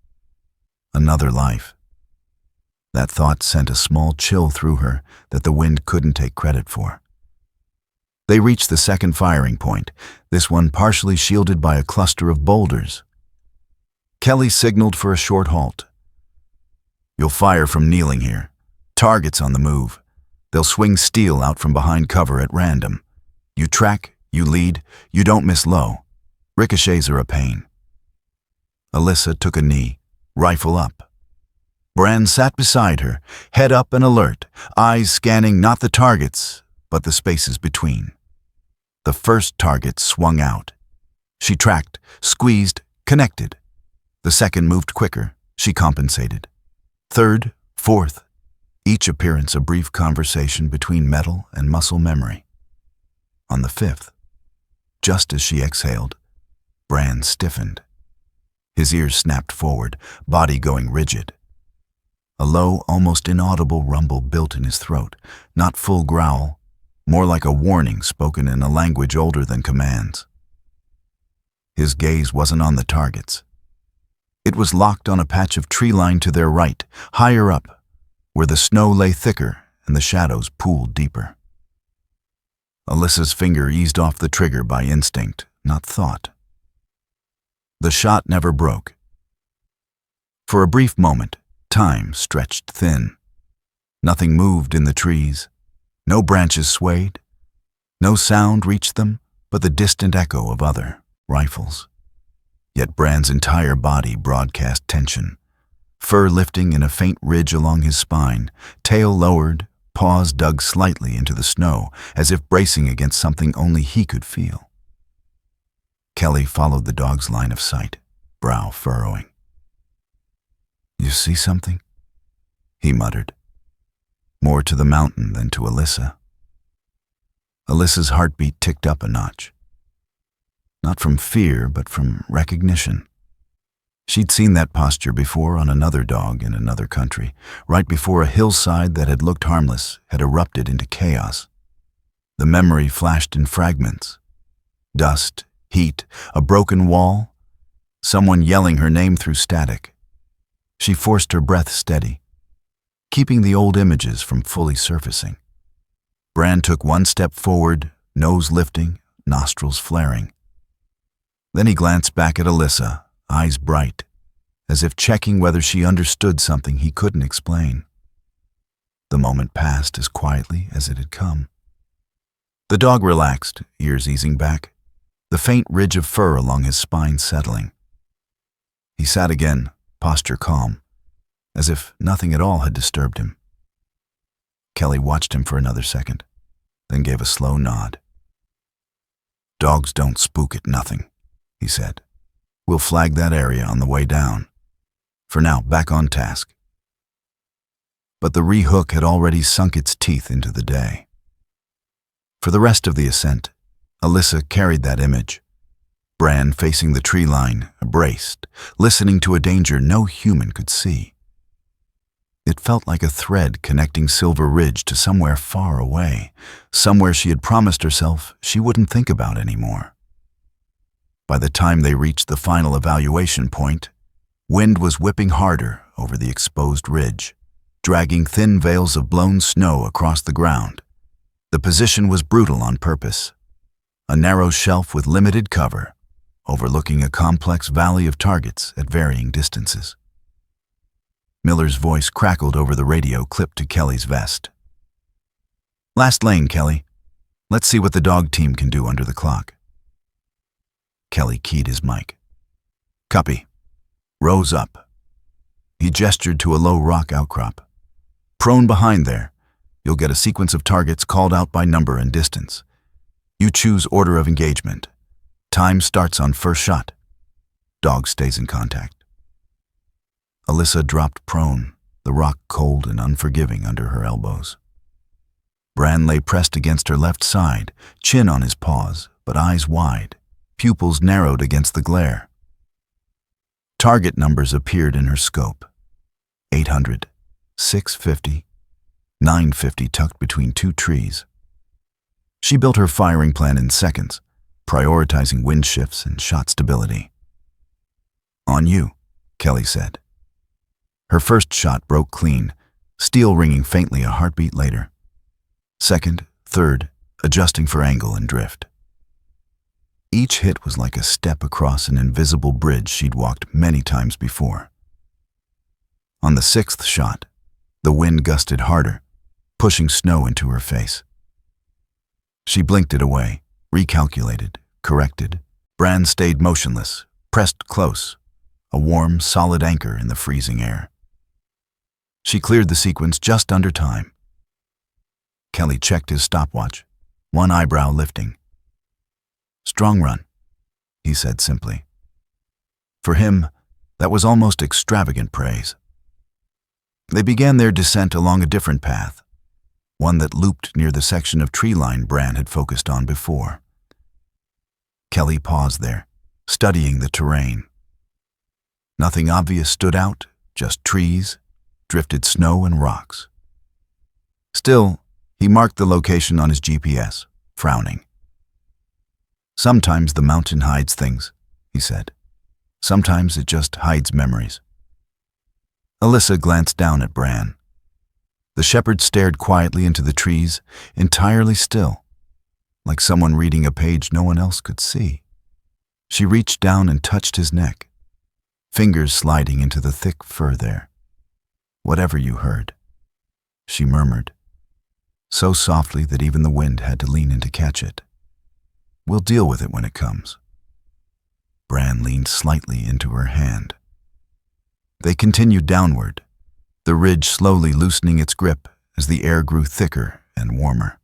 another life. That thought sent a small chill through her that the wind couldn't take credit for. They reached the second firing point, this one partially shielded by a cluster of boulders. Kelly signaled for a short halt. "You'll fire from kneeling here. Targets on the move. They'll swing steel out from behind cover at random. You track, you lead, you don't miss low. Ricochets are a pain." Alyssa took a knee, rifle up. Bran sat beside her, head up and alert, eyes scanning not the targets, but the spaces between. The first target swung out. She tracked, squeezed, connected. The second moved quicker. She compensated. Third, fourth, each appearance a brief conversation between metal and muscle memory. On the fifth, just as she exhaled, Bran stiffened. His ears snapped forward, body going rigid. A low, almost inaudible rumble built in his throat, not full growl, more like a warning spoken in a language older than commands. His gaze wasn't on the targets. It was locked on a patch of tree line to their right, higher up, where the snow lay thicker and the shadows pooled deeper. Alyssa's finger eased off the trigger by instinct, not thought. The shot never broke. For a brief moment, time stretched thin. Nothing moved in the trees. No branches swayed. No sound reached them but the distant echo of other rifles. Yet Bran's entire body broadcast tension, fur lifting in a faint ridge along his spine, tail lowered, paws dug slightly into the snow, as if bracing against something only he could feel. Kelly followed the dog's line of sight, brow furrowing. "You see something?" he muttered. More to the mountain than to Alyssa. Alyssa's heartbeat ticked up a notch. Not from fear, but from recognition. She'd seen that posture before on another dog in another country, right before a hillside that had looked harmless had erupted into chaos. The memory flashed in fragments. Dust, heat, a broken wall, someone yelling her name through static. She forced her breath steady, keeping the old images from fully surfacing. Bran took one step forward, nose lifting, nostrils flaring. Then he glanced back at Alyssa, eyes bright, as if checking whether she understood something he couldn't explain. The moment passed as quietly as it had come. The dog relaxed, ears easing back, the faint ridge of fur along his spine settling. He sat again, posture calm, as if nothing at all had disturbed him. Kelly watched him for another second, then gave a slow nod. "Dogs don't spook at nothing," he said. "We'll flag that area on the way down. For now, back on task." But the re-hook had already sunk its teeth into the day. For the rest of the ascent, Alyssa carried that image. Bran facing the tree line, braced, listening to a danger no human could see. It felt like a thread connecting Silver Ridge to somewhere far away, somewhere she had promised herself she wouldn't think about anymore. By the time they reached the final evaluation point, wind was whipping harder over the exposed ridge, dragging thin veils of blown snow across the ground. The position was brutal on purpose. A narrow shelf with limited cover, overlooking a complex valley of targets at varying distances. Miller's voice crackled over the radio clipped to Kelly's vest. "Last lane, Kelly. Let's see what the dog team can do under the clock." Kelly keyed his mic. "Copy. Rows up." He gestured to a low rock outcrop. "Prone behind there. You'll get a sequence of targets called out by number and distance. You choose order of engagement. Time starts on first shot. Dog stays in contact." Alyssa dropped prone, the rock cold and unforgiving under her elbows. Bran lay pressed against her left side, chin on his paws, but eyes wide, pupils narrowed against the glare. Target numbers appeared in her scope. 800, 650, 950 tucked between two trees. She built her firing plan in seconds, prioritizing wind shifts and shot stability. "On you," Kelly said. Her first shot broke clean, steel ringing faintly a heartbeat later. Second, third, adjusting for angle and drift. Each hit was like a step across an invisible bridge she'd walked many times before. On the sixth shot, the wind gusted harder, pushing snow into her face. She blinked it away, recalculated, corrected. Bran stayed motionless, pressed close, a warm, solid anchor in the freezing air. She cleared the sequence just under time. Kelly checked his stopwatch, one eyebrow lifting. "Strong run," he said simply. For him, that was almost extravagant praise. They began their descent along a different path, one that looped near the section of tree line Bran had focused on before. Kelly paused there, studying the terrain. Nothing obvious stood out, just trees, drifted snow and rocks. Still, he marked the location on his GPS, frowning. "Sometimes the mountain hides things," he said. "Sometimes it just hides memories." Alyssa glanced down at Bran. The shepherd stared quietly into the trees, entirely still, like someone reading a page no one else could see. She reached down and touched his neck, fingers sliding into the thick fur there. "Whatever you heard," she murmured, so softly that even the wind had to lean in to catch it. "We'll deal with it when it comes." Bran leaned slightly into her hand. They continued downward, the ridge slowly loosening its grip as the air grew thicker and warmer.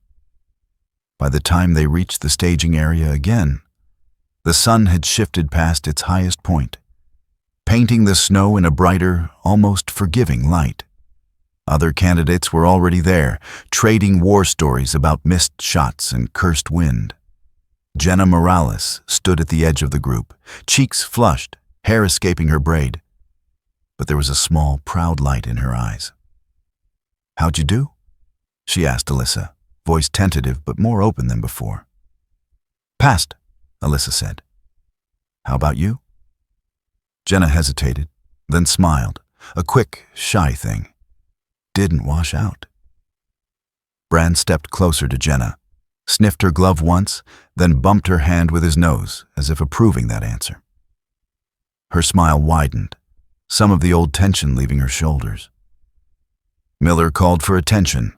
By the time they reached the staging area again, the sun had shifted past its highest point, painting the snow in a brighter, almost forgiving light. Other candidates were already there, trading war stories about missed shots and cursed wind. Jenna Morales stood at the edge of the group, cheeks flushed, hair escaping her braid. But there was a small, proud light in her eyes. "How'd you do?" she asked Alyssa, voice tentative but more open than before. "Passed," Alyssa said. "How about you?" Jenna hesitated, then smiled, a quick, shy thing. "Didn't wash out." Bran stepped closer to Jenna, sniffed her glove once, then bumped her hand with his nose, as if approving that answer. Her smile widened, some of the old tension leaving her shoulders. Miller called for attention,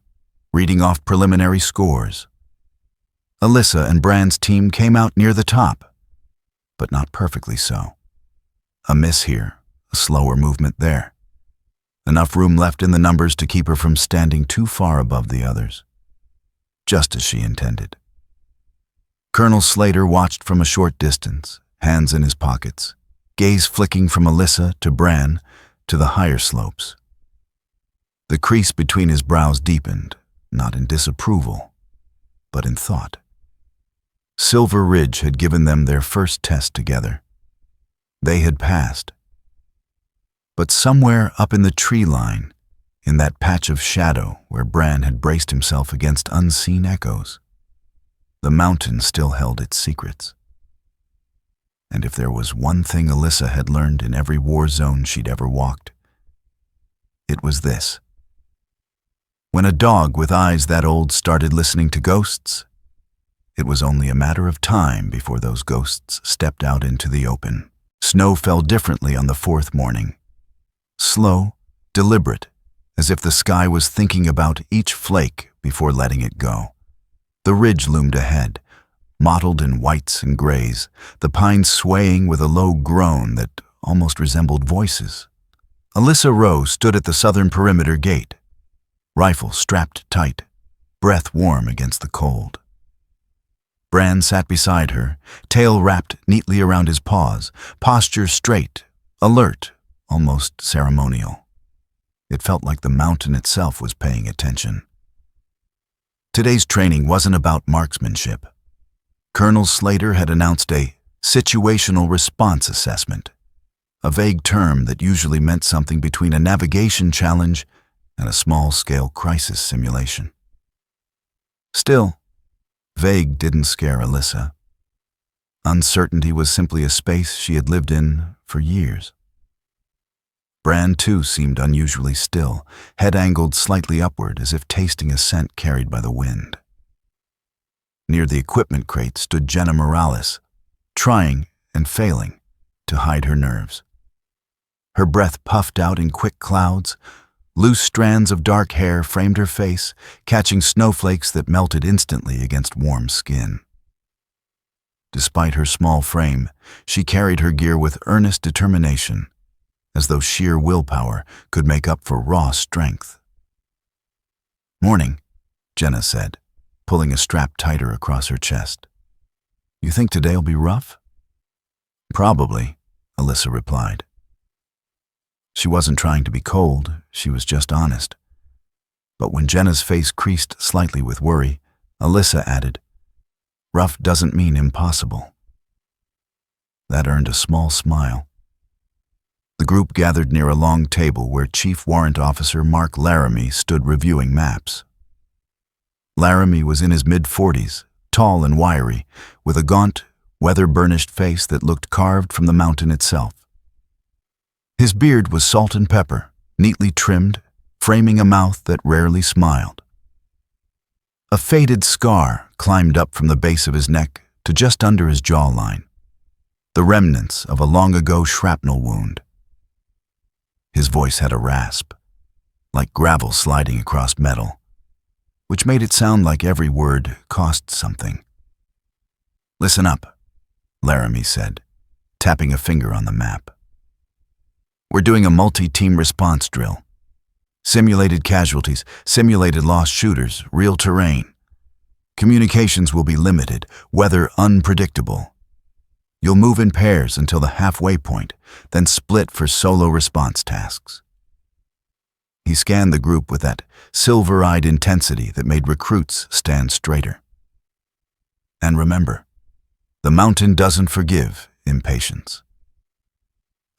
reading off preliminary scores. Alyssa and Bran's team came out near the top, but not perfectly so. A miss here, a slower movement there. Enough room left in the numbers to keep her from standing too far above the others. Just as she intended. Colonel Slater watched from a short distance, hands in his pockets, gaze flicking from Alyssa to Bran to the higher slopes. The crease between his brows deepened, not in disapproval, but in thought. Silver Ridge had given them their first test together. They had passed. But somewhere up in the tree line, in that patch of shadow where Bran had braced himself against unseen echoes, the mountain still held its secrets. And if there was one thing Alyssa had learned in every war zone she'd ever walked, it was this. When a dog with eyes that old started listening to ghosts, it was only a matter of time before those ghosts stepped out into the open. Snow fell differently on the fourth morning. Slow, deliberate, as if the sky was thinking about each flake before letting it go. The ridge loomed ahead, mottled in whites and grays, the pines swaying with a low groan that almost resembled voices. Alyssa Rowe stood at the southern perimeter gate, rifle strapped tight, breath warm against the cold. Bran sat beside her, tail wrapped neatly around his paws, posture straight, alert, almost ceremonial. It felt like the mountain itself was paying attention. Today's training wasn't about marksmanship. Colonel Slater had announced a situational response assessment, a vague term that usually meant something between a navigation challenge and a small-scale crisis simulation. Still, vague didn't scare Alyssa. Uncertainty was simply a space she had lived in for years. Bran, too, seemed unusually still, head angled slightly upward as if tasting a scent carried by the wind. Near the equipment crate stood Jenna Morales, trying and failing to hide her nerves. Her breath puffed out in quick clouds. Loose strands of dark hair framed her face, catching snowflakes that melted instantly against warm skin. Despite her small frame, she carried her gear with earnest determination, as though sheer willpower could make up for raw strength. "Morning," Jenna said, pulling a strap tighter across her chest. "You think today'll be rough?" "Probably," Alyssa replied. She wasn't trying to be cold, she was just honest. But when Jenna's face creased slightly with worry, Alyssa added, "Rough doesn't mean impossible." That earned a small smile. The group gathered near a long table where Chief Warrant Officer Mark Laramie stood reviewing maps. Laramie was in his mid-40s, tall and wiry, with a gaunt, weather-burnished face that looked carved from the mountain itself. His beard was salt and pepper, neatly trimmed, framing a mouth that rarely smiled. A faded scar climbed up from the base of his neck to just under his jawline, the remnants of a long-ago shrapnel wound. His voice had a rasp, like gravel sliding across metal, which made it sound like every word cost something. "Listen up," Laramie said, tapping a finger on the map. "We're doing a multi-team response drill. Simulated casualties, simulated lost shooters, real terrain. Communications will be limited, weather unpredictable. You'll move in pairs until the halfway point, then split for solo response tasks." He scanned the group with that silver-eyed intensity that made recruits stand straighter. "And remember, the mountain doesn't forgive impatience."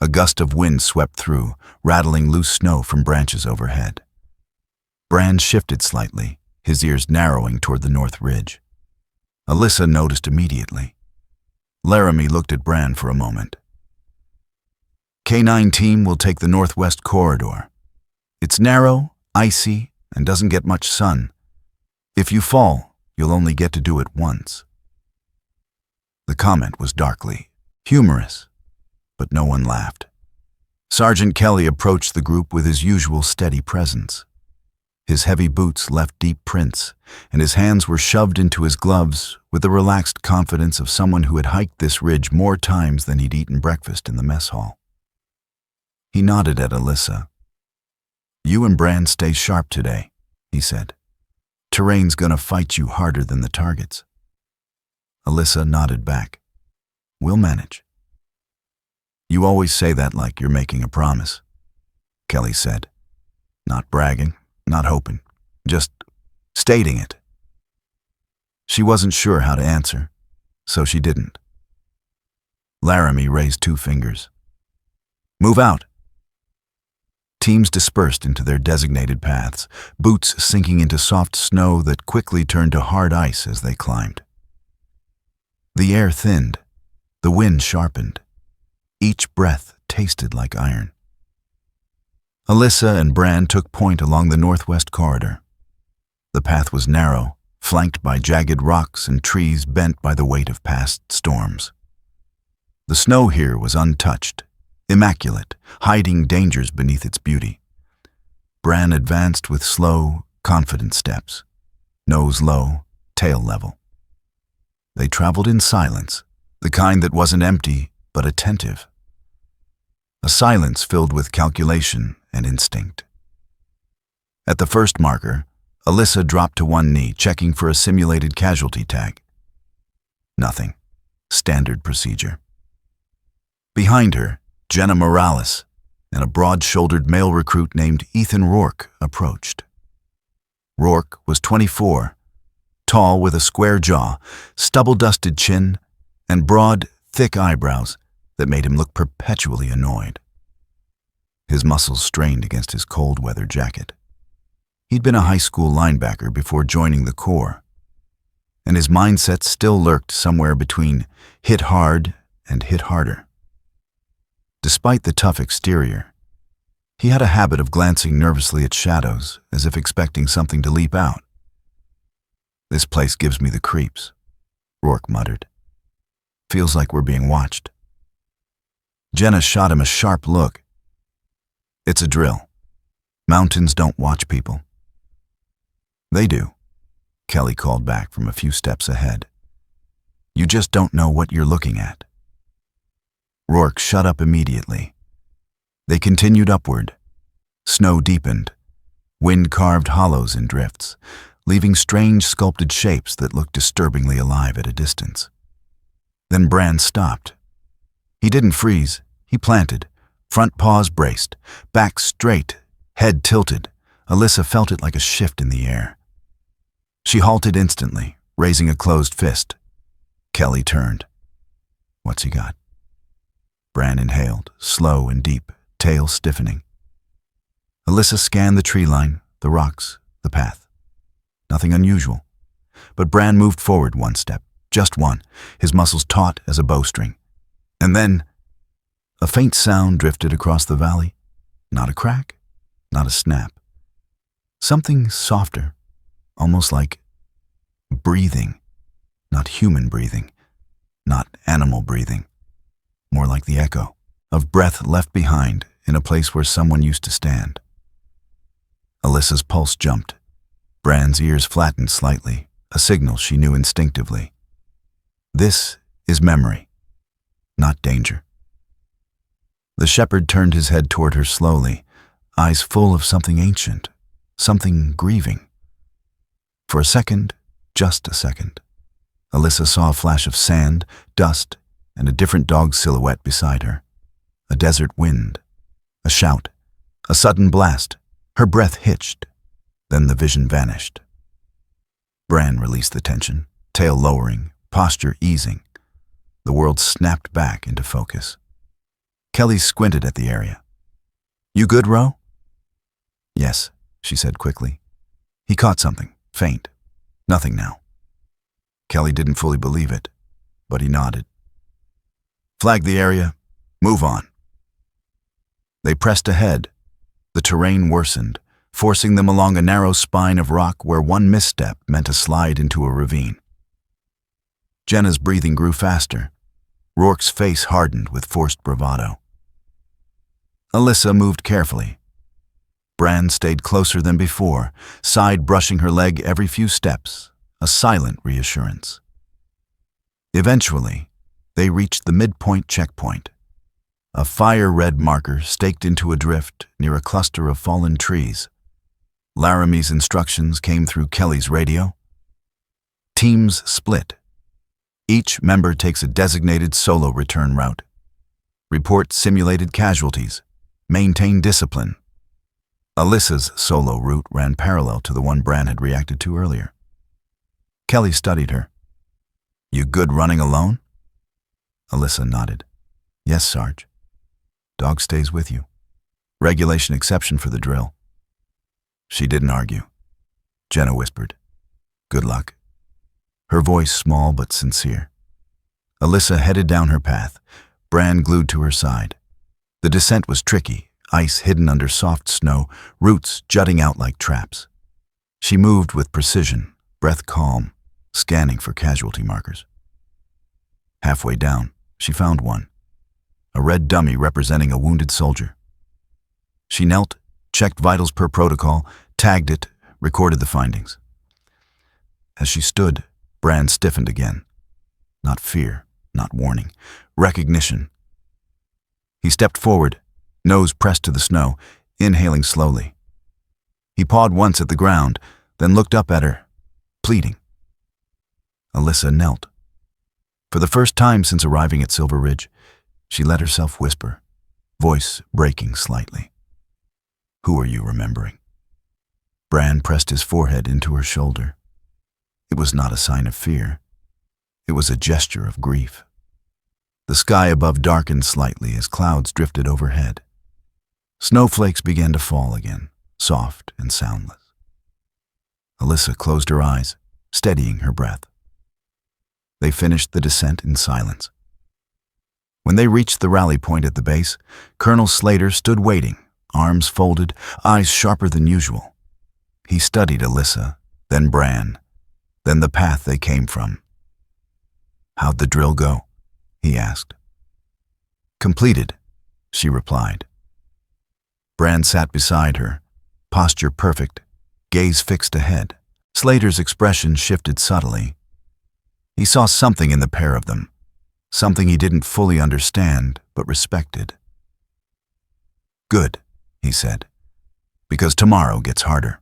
A gust of wind swept through, rattling loose snow from branches overhead. Brand shifted slightly, his ears narrowing toward the north ridge. Alyssa noticed immediately. Laramie looked at Brand for a moment. "K9 team will take the northwest corridor. It's narrow, icy, and doesn't get much sun. If you fall, you'll only get to do it once." The comment was darkly humorous, but no one laughed. Sergeant Kelly approached the group with his usual steady presence. His heavy boots left deep prints, and his hands were shoved into his gloves with the relaxed confidence of someone who had hiked this ridge more times than he'd eaten breakfast in the mess hall. He nodded at Alyssa. "You and Brand stay sharp today," he said. "Terrain's gonna fight you harder than the targets." Alyssa nodded back. "We'll manage." "You always say that like you're making a promise," Kelly said. "Not bragging, not hoping, just stating it." She wasn't sure how to answer, so she didn't. Laramie raised 2 fingers. "Move out." Teams dispersed into their designated paths, boots sinking into soft snow that quickly turned to hard ice as they climbed. The air thinned, the wind sharpened. Each breath tasted like iron. Alyssa and Brand took point along the northwest corridor. The path was narrow, flanked by jagged rocks and trees bent by the weight of past storms. The snow here was untouched, immaculate, hiding dangers beneath its beauty. Brand advanced with slow, confident steps, nose low, tail level. They traveled in silence, the kind that wasn't empty but attentive. A silence filled with calculation and instinct. At the first marker, Alyssa dropped to one knee, checking for a simulated casualty tag. Nothing. Standard procedure. Behind her, Jenna Morales and a broad-shouldered male recruit named Ethan Rourke approached. Rourke was 24, tall with a square jaw, stubble-dusted chin, and broad, thick eyebrows that made him look perpetually annoyed. His muscles strained against his cold-weather jacket. He'd been a high school linebacker before joining the Corps, and his mindset still lurked somewhere between hit hard and hit harder. Despite the tough exterior, he had a habit of glancing nervously at shadows as if expecting something to leap out. "This place gives me the creeps," Rourke muttered. "Feels like we're being watched." Jenna shot him a sharp look. "It's a drill. Mountains don't watch people." "They do," Kelly called back from a few steps ahead. "You just don't know what you're looking at." Rourke shut up immediately. They continued upward. Snow deepened. Wind carved hollows in drifts, leaving strange sculpted shapes that looked disturbingly alive at a distance. Then Bran stopped. He didn't freeze. He planted, front paws braced, back straight, head tilted. Alyssa felt it like a shift in the air. She halted instantly, raising a closed fist. Kelly turned. "What's he got?" Bran inhaled, slow and deep, tail stiffening. Alyssa scanned the tree line, the rocks, the path. Nothing unusual. But Bran moved forward one step, just one, his muscles taut as a bowstring. And then, a faint sound drifted across the valley. Not a crack, not a snap. Something softer, almost like breathing. Not human breathing, not animal breathing. More like the echo of breath left behind in a place where someone used to stand. Alyssa's pulse jumped. Bran's ears flattened slightly, a signal she knew instinctively. This is memory, not danger. The shepherd turned his head toward her slowly, eyes full of something ancient, something grieving. For a second, just a second, Alyssa saw a flash of sand, dust, and a different dog silhouette beside her. A desert wind, a shout, a sudden blast. Her breath hitched. Then the vision vanished. Bran released the tension, tail lowering, posture easing. The world snapped back into focus. Kelly squinted at the area. "You good, Ro?" "Yes," she said quickly. He caught something, faint. Nothing now. Kelly didn't fully believe it, but he nodded. "Flag the area. Move on." They pressed ahead. The terrain worsened, forcing them along a narrow spine of rock where one misstep meant a slide into a ravine. Jenna's breathing grew faster. Rourke's face hardened with forced bravado. Alyssa moved carefully. Bran stayed closer than before, side brushing her leg every few steps, a silent reassurance. Eventually, they reached the midpoint checkpoint, a fire-red marker staked into a drift near a cluster of fallen trees. Laramie's instructions came through Kelly's radio. Teams split. Each member takes a designated solo return route. Report simulated casualties. Maintain discipline. Alyssa's solo route ran parallel to the one Bran had reacted to earlier. Kelly studied her. "You good running alone?" Alyssa nodded. "Yes, Sarge. Dog stays with you. Regulation exception for the drill." She didn't argue. Jenna whispered, "Good luck." Her voice small but sincere. Alyssa headed down her path, Bran glued to her side. The descent was tricky, ice hidden under soft snow, roots jutting out like traps. She moved with precision, breath calm, scanning for casualty markers. Halfway down, she found one, a red dummy representing a wounded soldier. She knelt, checked vitals per protocol, tagged it, recorded the findings. As she stood, Bran stiffened again. Not fear, not warning, recognition. He stepped forward, nose pressed to the snow, inhaling slowly. He pawed once at the ground, then looked up at her, pleading. Alyssa knelt. For the first time since arriving at Silver Ridge, she let herself whisper, voice breaking slightly. "Who are you remembering?" Bran pressed his forehead into her shoulder. It was not a sign of fear. It was a gesture of grief. The sky above darkened slightly as clouds drifted overhead. Snowflakes began to fall again, soft and soundless. Alyssa closed her eyes, steadying her breath. They finished the descent in silence. When they reached the rally point at the base, Colonel Slater stood waiting, arms folded, eyes sharper than usual. He studied Alyssa, then Bran, then the path they came from. "How'd the drill go?" he asked. "Completed," she replied. Bran sat beside her, posture perfect, gaze fixed ahead. Slater's expression shifted subtly. He saw something in the pair of them, something he didn't fully understand but respected. Good, he said, because tomorrow gets harder.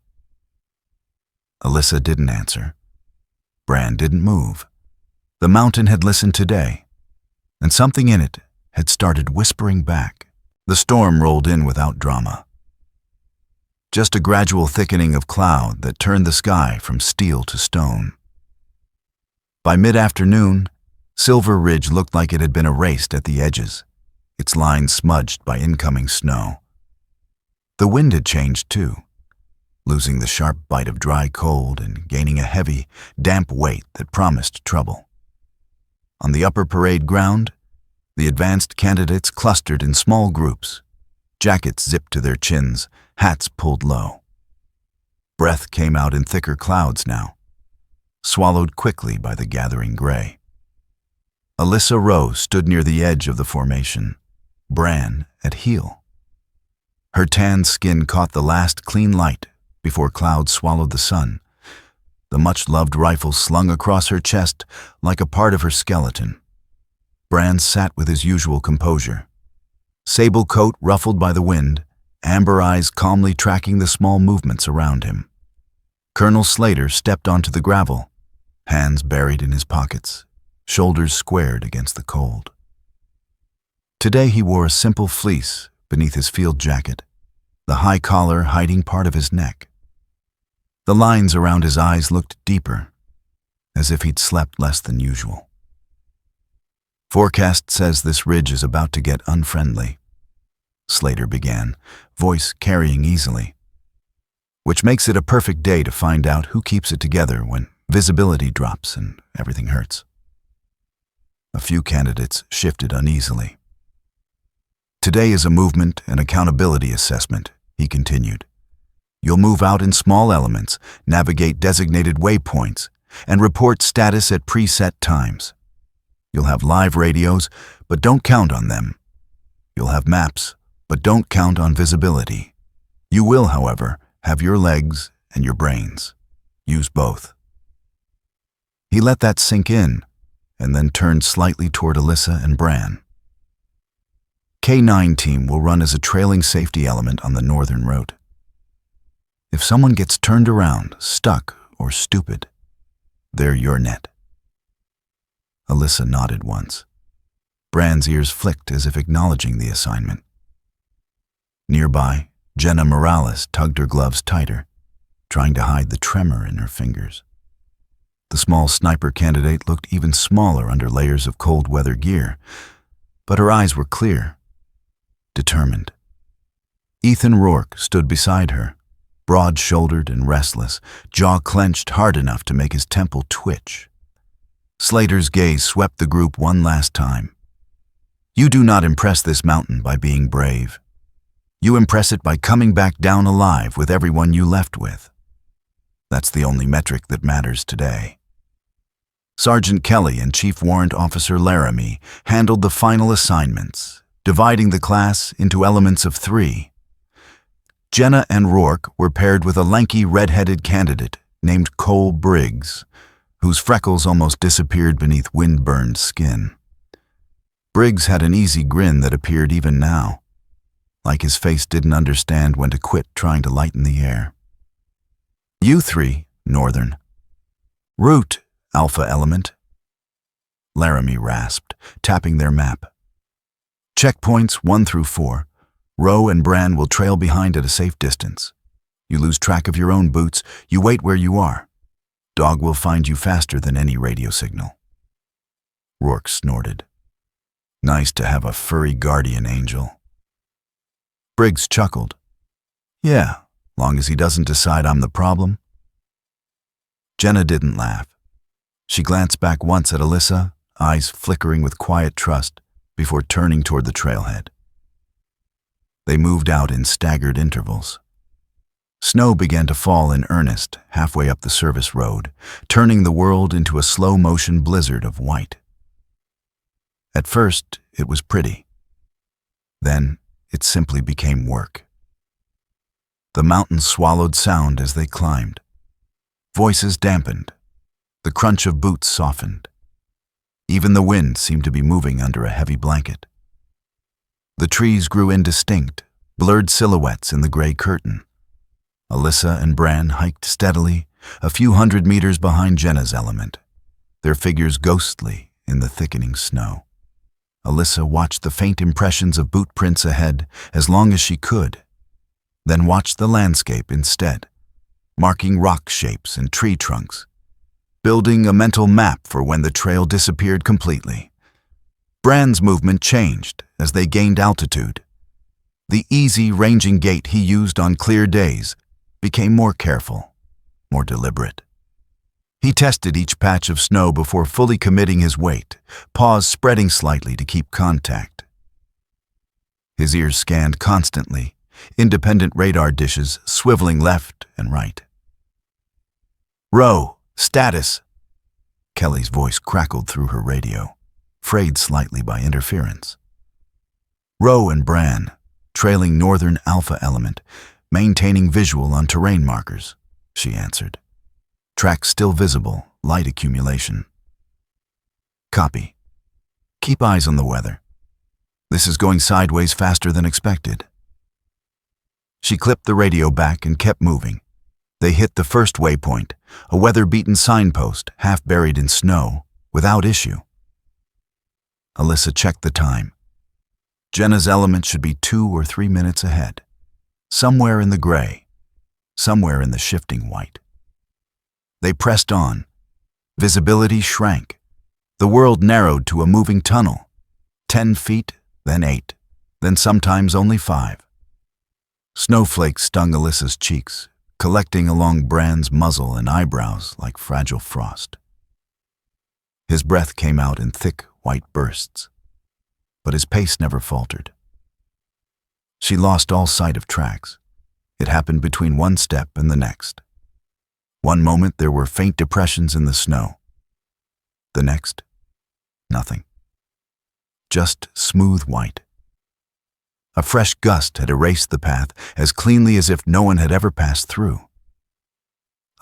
Alyssa didn't answer. Bran didn't move. The mountain had listened today, and something in it had started whispering back. The storm rolled in without drama. Just a gradual thickening of cloud that turned the sky from steel to stone. By mid-afternoon, Silver Ridge looked like it had been erased at the edges, its lines smudged by incoming snow. The wind had changed too, losing the sharp bite of dry cold and gaining a heavy, damp weight that promised trouble. On the upper parade ground, the advanced candidates clustered in small groups, jackets zipped to their chins, hats pulled low. Breath came out in thicker clouds now, swallowed quickly by the gathering gray. Alyssa Rowe stood near the edge of the formation, Bran at heel. Her tan skin caught the last clean light before clouds swallowed the sun, the much-loved rifle slung across her chest like a part of her skeleton. Bran sat with his usual composure, sable coat ruffled by the wind, amber eyes calmly tracking the small movements around him. Colonel Slater stepped onto the gravel, hands buried in his pockets, shoulders squared against the cold. Today he wore a simple fleece beneath his field jacket, the high collar hiding part of his neck. The lines around his eyes looked deeper, as if he'd slept less than usual. Forecast says this ridge is about to get unfriendly, Slater began, voice carrying easily, which makes it a perfect day to find out who keeps it together when visibility drops and everything hurts. A few candidates shifted uneasily. Today is a movement and accountability assessment, he continued. You'll move out in small elements, navigate designated waypoints, and report status at preset times. You'll have live radios, but don't count on them. You'll have maps, but don't count on visibility. You will, however, have your legs and your brains. Use both. He let that sink in, and then turned slightly toward Alyssa and Bran. K-9 team will run as a trailing safety element on the northern route. If someone gets turned around, stuck, or stupid, they're your net. Alyssa nodded once. Bran's ears flicked as if acknowledging the assignment. Nearby, Jenna Morales tugged her gloves tighter, trying to hide the tremor in her fingers. The small sniper candidate looked even smaller under layers of cold weather gear, but her eyes were clear, determined. Ethan Rourke stood beside her, broad-shouldered and restless, jaw clenched hard enough to make his temple twitch. Slater's gaze swept the group one last time. You do not impress this mountain by being brave. You impress it by coming back down alive with everyone you left with. That's the only metric that matters today. Sergeant Kelly and Chief Warrant Officer Laramie handled the final assignments, dividing the class into elements of 3. Jenna and Rourke were paired with a lanky red-headed candidate named Cole Briggs, whose freckles almost disappeared beneath wind-burned skin. Briggs had an easy grin that appeared even now, like his face didn't understand when to quit trying to lighten the air. You 3, Northern. Route, Alpha Element. Laramie rasped, tapping their map. Checkpoints 1 through 4. Rowe and Bran will trail behind at a safe distance. You lose track of your own boots, you wait where you are. Dog will find you faster than any radio signal. Rourke snorted. Nice to have a furry guardian angel. Briggs chuckled. Yeah, long as he doesn't decide I'm the problem. Jenna didn't laugh. She glanced back once at Alyssa, eyes flickering with quiet trust, before turning toward the trailhead. They moved out in staggered intervals. Snow began to fall in earnest halfway up the service road, turning the world into a slow-motion blizzard of white. At first, it was pretty. Then, it simply became work. The mountains swallowed sound as they climbed. Voices dampened. The crunch of boots softened. Even the wind seemed to be moving under a heavy blanket. The trees grew indistinct, blurred silhouettes in the gray curtain. Alyssa and Bran hiked steadily, a few hundred meters behind Jenna's element, their figures ghostly in the thickening snow. Alyssa watched the faint impressions of boot prints ahead as long as she could, then watched the landscape instead, marking rock shapes and tree trunks, building a mental map for when the trail disappeared completely. Bran's movement changed as they gained altitude. The easy ranging gait he used on clear days became more careful, more deliberate. He tested each patch of snow before fully committing his weight, paws spreading slightly to keep contact. His ears scanned constantly, independent radar dishes swiveling left and right. "Row, status." Kelly's voice crackled through her radio, frayed slightly by interference. Row and Bran, trailing northern Alpha element, maintaining visual on terrain markers, she answered. Tracks still visible, light accumulation. Copy. Keep eyes on the weather. This is going sideways faster than expected. She clipped the radio back and kept moving. They hit the first waypoint, a weather-beaten signpost half buried in snow, without issue. Alyssa checked the time. Jenna's element should be 2 or 3 minutes ahead. Somewhere in the gray, somewhere in the shifting white. They pressed on. Visibility shrank. The world narrowed to a moving tunnel. 10 feet, then 8, then sometimes only 5. Snowflakes stung Alyssa's cheeks, collecting along Bran's muzzle and eyebrows like fragile frost. His breath came out in thick, white bursts, but his pace never faltered. She lost all sight of tracks. It happened between one step and the next. One moment there were faint depressions in the snow. The next, nothing. Just smooth white. A fresh gust had erased the path as cleanly as if no one had ever passed through.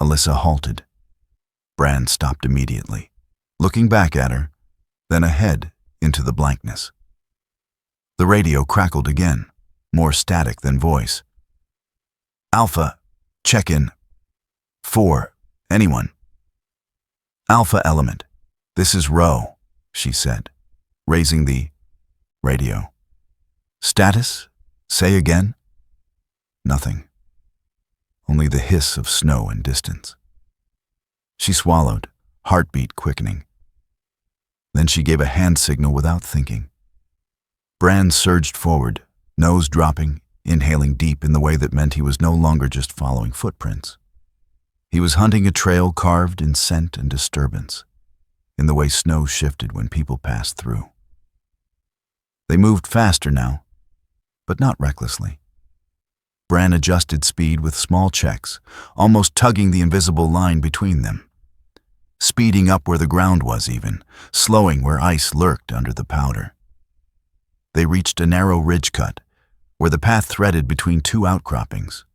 Alyssa halted. Bran stopped immediately, looking back at her, then ahead into the blankness. The radio crackled again, more static than voice. "Alpha, check in. 4, anyone?" "Alpha element, this is Row," she said, raising the radio. "Status? Say again?" Nothing. Only the hiss of snow and distance. She swallowed, heartbeat quickening. Then she gave a hand signal without thinking. Bran surged forward, nose dropping, inhaling deep in the way that meant he was no longer just following footprints. He was hunting a trail carved in scent and disturbance, in the way snow shifted when people passed through. They moved faster now, but not recklessly. Bran adjusted speed with small checks, almost tugging the invisible line between them. Speeding up where the ground was even, slowing where ice lurked under the powder. They reached a narrow ridge cut, where the path threaded between 2 outcroppings.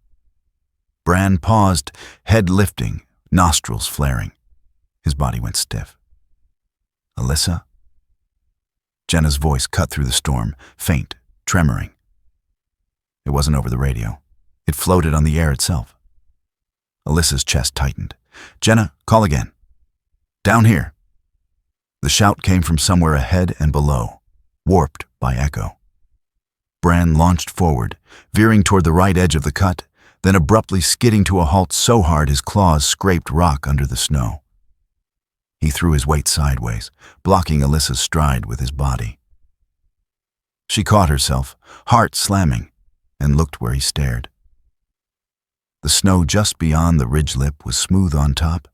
Bran paused, head lifting, nostrils flaring. His body went stiff. "Alyssa?" Jenna's voice cut through the storm, faint, tremoring. It wasn't over the radio. It floated on the air itself. Alyssa's chest tightened. "Jenna, call again." "Down here." The shout came from somewhere ahead and below, warped by echo. Bran launched forward, veering toward the right edge of the cut, then abruptly skidding to a halt so hard his claws scraped rock under the snow. He threw his weight sideways, blocking Alyssa's stride with his body. She caught herself, heart slamming, and looked where he stared. The snow just beyond the ridge lip was smooth on top,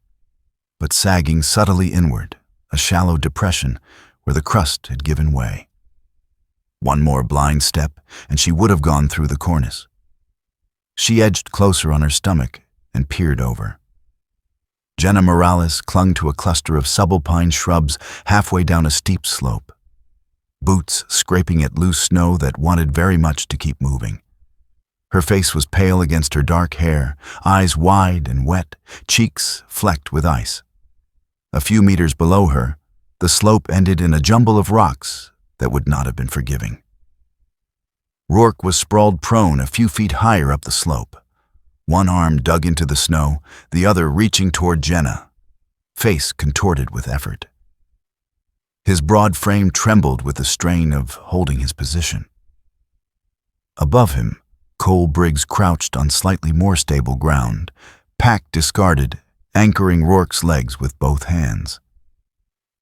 but sagging subtly inward, a shallow depression where the crust had given way. One more blind step, and she would have gone through the cornice. She edged closer on her stomach and peered over. Jenna Morales clung to a cluster of subalpine shrubs halfway down a steep slope, boots scraping at loose snow that wanted very much to keep moving. Her face was pale against her dark hair, eyes wide and wet, cheeks flecked with ice. A few meters below her, the slope ended in a jumble of rocks that would not have been forgiving. Rourke was sprawled prone a few feet higher up the slope. One arm dug into the snow, the other reaching toward Jenna, face contorted with effort. His broad frame trembled with the strain of holding his position. Above him, Cole Briggs crouched on slightly more stable ground, pack discarded, anchoring Rourke's legs with both hands.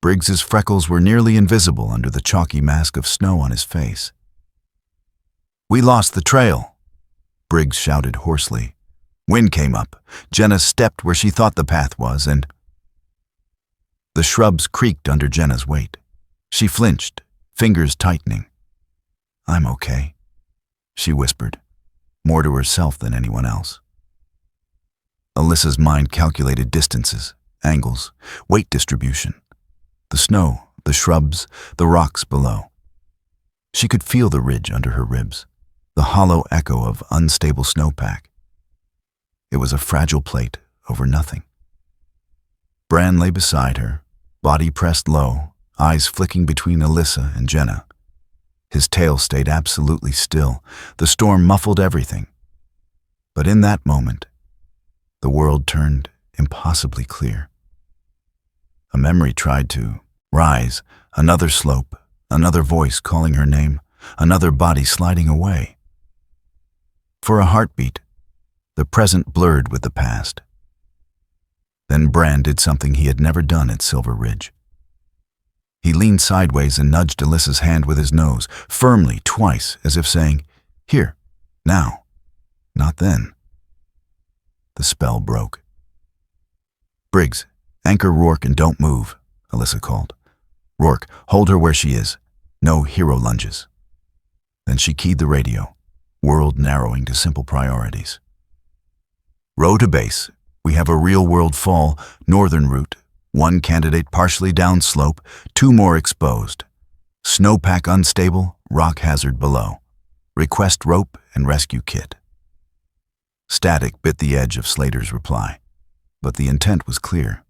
Briggs's freckles were nearly invisible under the chalky mask of snow on his face. "We lost the trail," Briggs shouted hoarsely. Wind came up. Jenna stepped where she thought the path was, and the shrubs creaked under Jenna's weight. She flinched, fingers tightening. "I'm okay," she whispered, more to herself than anyone else. Alyssa's mind calculated distances, angles, weight distribution. The snow, the shrubs, the rocks below. She could feel the ridge under her ribs, the hollow echo of unstable snowpack. It was a fragile plate over nothing. Bran lay beside her, body pressed low, eyes flicking between Alyssa and Jenna. His tail stayed absolutely still. The storm muffled everything. But in that moment, the world turned impossibly clear. A memory tried to rise, another slope, another voice calling her name, another body sliding away. For a heartbeat, the present blurred with the past. Then Bran did something he had never done at Silver Ridge. He leaned sideways and nudged Alyssa's hand with his nose, firmly, twice, as if saying, "Here, now, not then." The spell broke. "Briggs, anchor Rourke and don't move," Alyssa called. "Rourke, hold her where she is. No hero lunges." Then she keyed the radio, world narrowing to simple priorities. "Row to base. We have a real-world fall, northern route. One candidate partially downslope, 2 more exposed. Snowpack unstable, rock hazard below. Request rope and rescue kit." Static bit the edge of Slater's reply, but the intent was clear.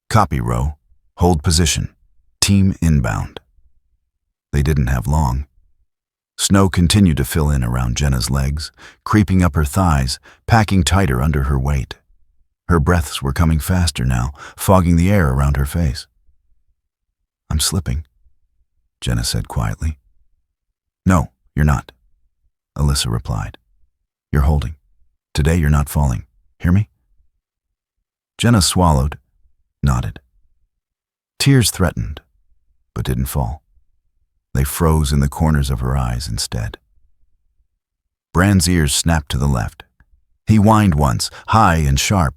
"Copy, Row. Hold position. Team inbound." They didn't have long. Snow continued to fill in around Jenna's legs, creeping up her thighs, packing tighter under her weight. Her breaths were coming faster now, fogging the air around her face. "I'm slipping," Jenna said quietly. "No, you're not," Alyssa replied. "You're holding. Today you're not falling. Hear me?" Jenna swallowed, nodded. Tears threatened, but didn't fall. They froze in the corners of her eyes instead. Bran's ears snapped to the left. He whined once, high and sharp,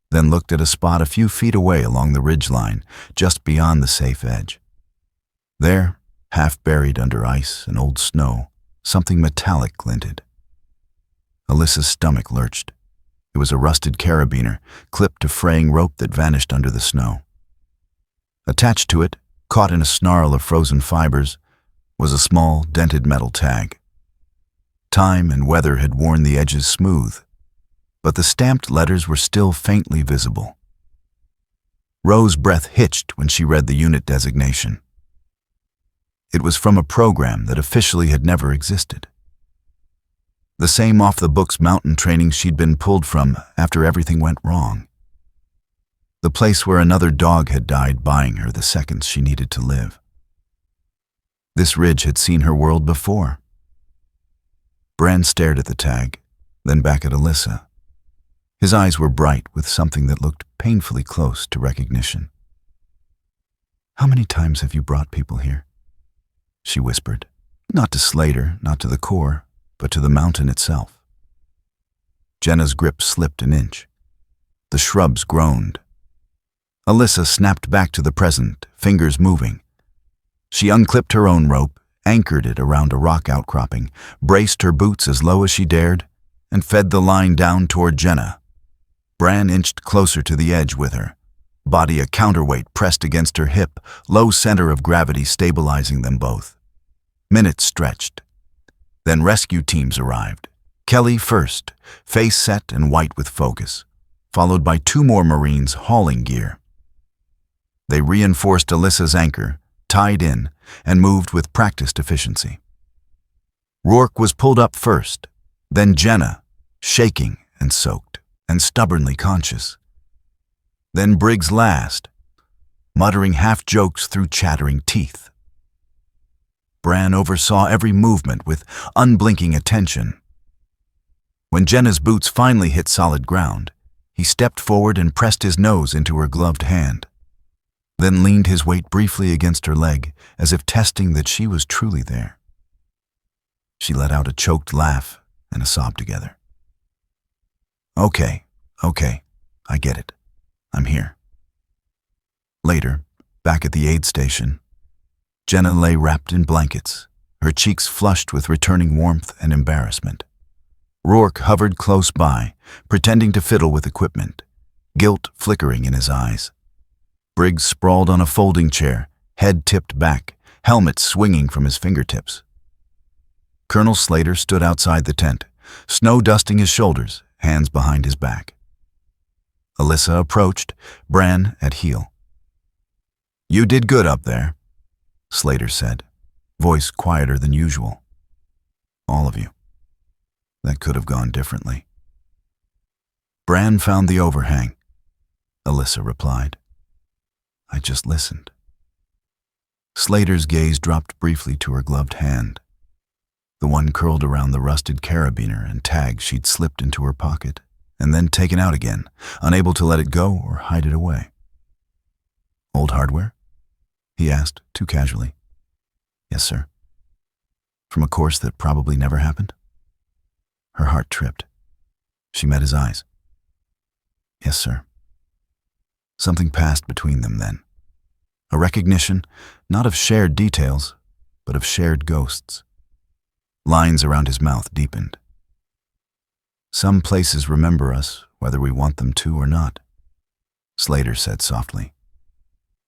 then looked at a spot a few feet away along the ridgeline, just beyond the safe edge. There, half buried under ice and old snow, something metallic glinted. Alyssa's stomach lurched. It was a rusted carabiner, clipped to fraying rope that vanished under the snow. Attached to it, caught in a snarl of frozen fibers, was a small, dented metal tag. Time and weather had worn the edges smooth, but the stamped letters were still faintly visible. Rose's breath hitched when she read the unit designation. It was from a program that officially had never existed. The same off-the-books mountain training she'd been pulled from after everything went wrong. The place where another dog had died buying her the seconds she needed to live. This ridge had seen her world before. Bran stared at the tag, then back at Alyssa. His eyes were bright with something that looked painfully close to recognition. "How many times have you brought people here?" she whispered. Not to Slater, not to the core, but to the mountain itself. Jenna's grip slipped an inch. The shrubs groaned. Alyssa snapped back to the present, fingers moving. She unclipped her own rope, anchored it around a rock outcropping, braced her boots as low as she dared, and fed the line down toward Jenna. Bran inched closer to the edge with her, body a counterweight pressed against her hip, low center of gravity stabilizing them both. Minutes stretched. Then rescue teams arrived. Kelly first, face set and white with focus, followed by 2 more Marines hauling gear. They reinforced Alyssa's anchor, tied in, and moved with practiced efficiency. Rourke was pulled up first, then Jenna, shaking and soaked and stubbornly conscious. Then Briggs last, muttering half-jokes through chattering teeth. Bran oversaw every movement with unblinking attention. When Jenna's boots finally hit solid ground, he stepped forward and pressed his nose into her gloved hand, then leaned his weight briefly against her leg as if testing that she was truly there. She let out a choked laugh and a sob together. Okay, I get it. I'm here. Later, back at the aid station, Jenna lay wrapped in blankets, her cheeks flushed with returning warmth and embarrassment. Rourke hovered close by, pretending to fiddle with equipment, guilt flickering in his eyes. Briggs sprawled on a folding chair, head tipped back, helmet swinging from his fingertips. Colonel Slater stood outside the tent, snow dusting his shoulders, hands behind his back. Alyssa approached, Bran at heel. "You did good up there," Slater said, voice quieter than usual. "All of you. That could have gone differently." "Bran found the overhang," Alyssa replied. "I just listened." Slater's gaze dropped briefly to her gloved hand, the one curled around the rusted carabiner and tag she'd slipped into her pocket and then taken out again, unable to let it go or hide it away. "Old hardware?" he asked, too casually. "Yes, sir." "From a course that probably never happened?" Her heart tripped. She met his eyes. "Yes, sir." Something passed between them then. A recognition, not of shared details, but of shared ghosts. Lines around his mouth deepened. "Some places remember us, whether we want them to or not," Slater said softly.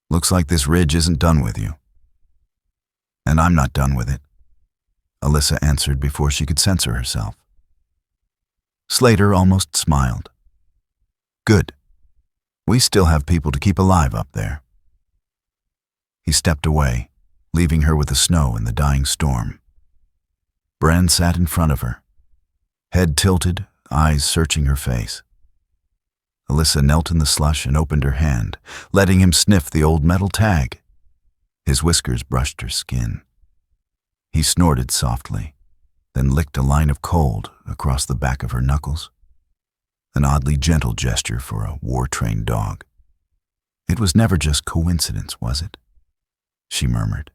"Looks like this ridge isn't done with you." "And I'm not done with it," Alyssa answered before she could censor herself. Slater almost smiled. "Good. We still have people to keep alive up there." He stepped away, leaving her with the snow and the dying storm. Bran sat in front of her, head tilted, eyes searching her face. Alyssa knelt in the slush and opened her hand, letting him sniff the old metal tag. His whiskers brushed her skin. He snorted softly, then licked a line of cold across the back of her knuckles. An oddly gentle gesture for a war-trained dog. "It was never just coincidence, was it?" she murmured.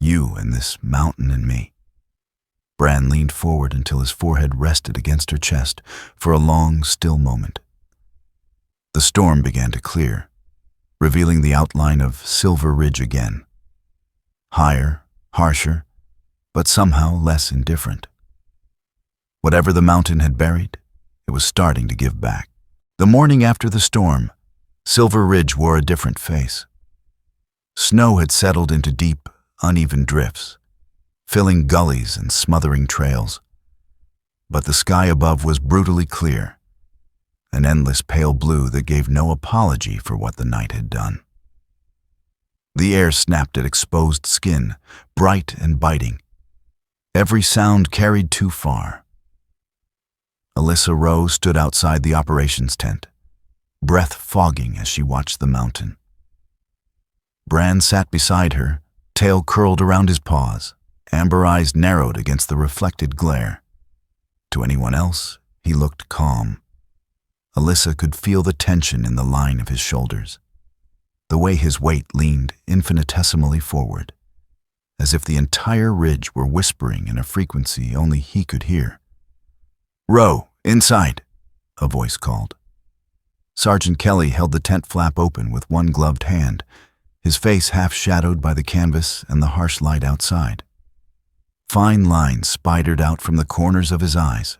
"You and this mountain and me." Bran leaned forward until his forehead rested against her chest for a long, still moment. The storm began to clear, revealing the outline of Silver Ridge again. Higher, harsher, but somehow less indifferent. Whatever the mountain had buried, it was starting to give back. The morning after the storm, Silver Ridge wore a different face. Snow had settled into deep, uneven drifts, filling gullies and smothering trails. But the sky above was brutally clear, an endless pale blue that gave no apology for what the night had done. The air snapped at exposed skin, bright and biting. Every sound carried too far. Alyssa Rowe stood outside the operations tent, breath fogging as she watched the mountain. Bran sat beside her, tail curled around his paws, amber eyes narrowed against the reflected glare. To anyone else, he looked calm. Alyssa could feel the tension in the line of his shoulders, the way his weight leaned infinitesimally forward, as if the entire ridge were whispering in a frequency only he could hear. "Rowe, inside," a voice called. Sergeant Kelly held the tent flap open with one gloved hand, his face half shadowed by the canvas and the harsh light outside. Fine lines spidered out from the corners of his eyes,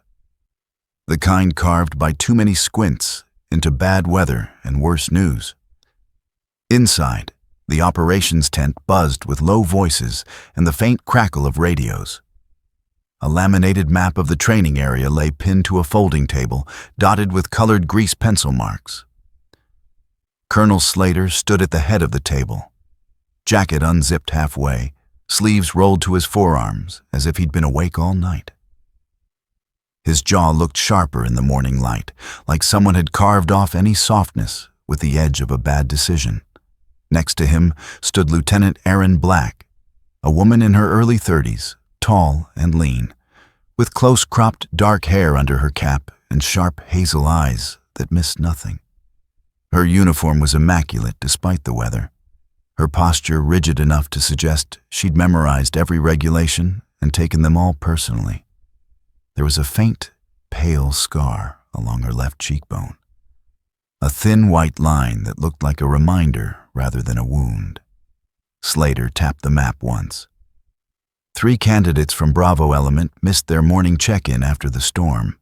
the kind carved by too many squints into bad weather and worse news. Inside, the operations tent buzzed with low voices and the faint crackle of radios. A laminated map of the training area lay pinned to a folding table, dotted with colored grease pencil marks. Colonel Slater stood at the head of the table, jacket unzipped halfway, sleeves rolled to his forearms as if he'd been awake all night. His jaw looked sharper in the morning light, like someone had carved off any softness with the edge of a bad decision. Next to him stood Lieutenant Erin Black, a woman in her early 30s, tall and lean, with close-cropped dark hair under her cap and sharp hazel eyes that missed nothing. Her uniform was immaculate despite the weather, her posture rigid enough to suggest she'd memorized every regulation and taken them all personally. There was a faint, pale scar along her left cheekbone, a thin white line that looked like a reminder rather than a wound. Slater tapped the map once. 3 candidates from Bravo Element missed their morning check-in after the storm.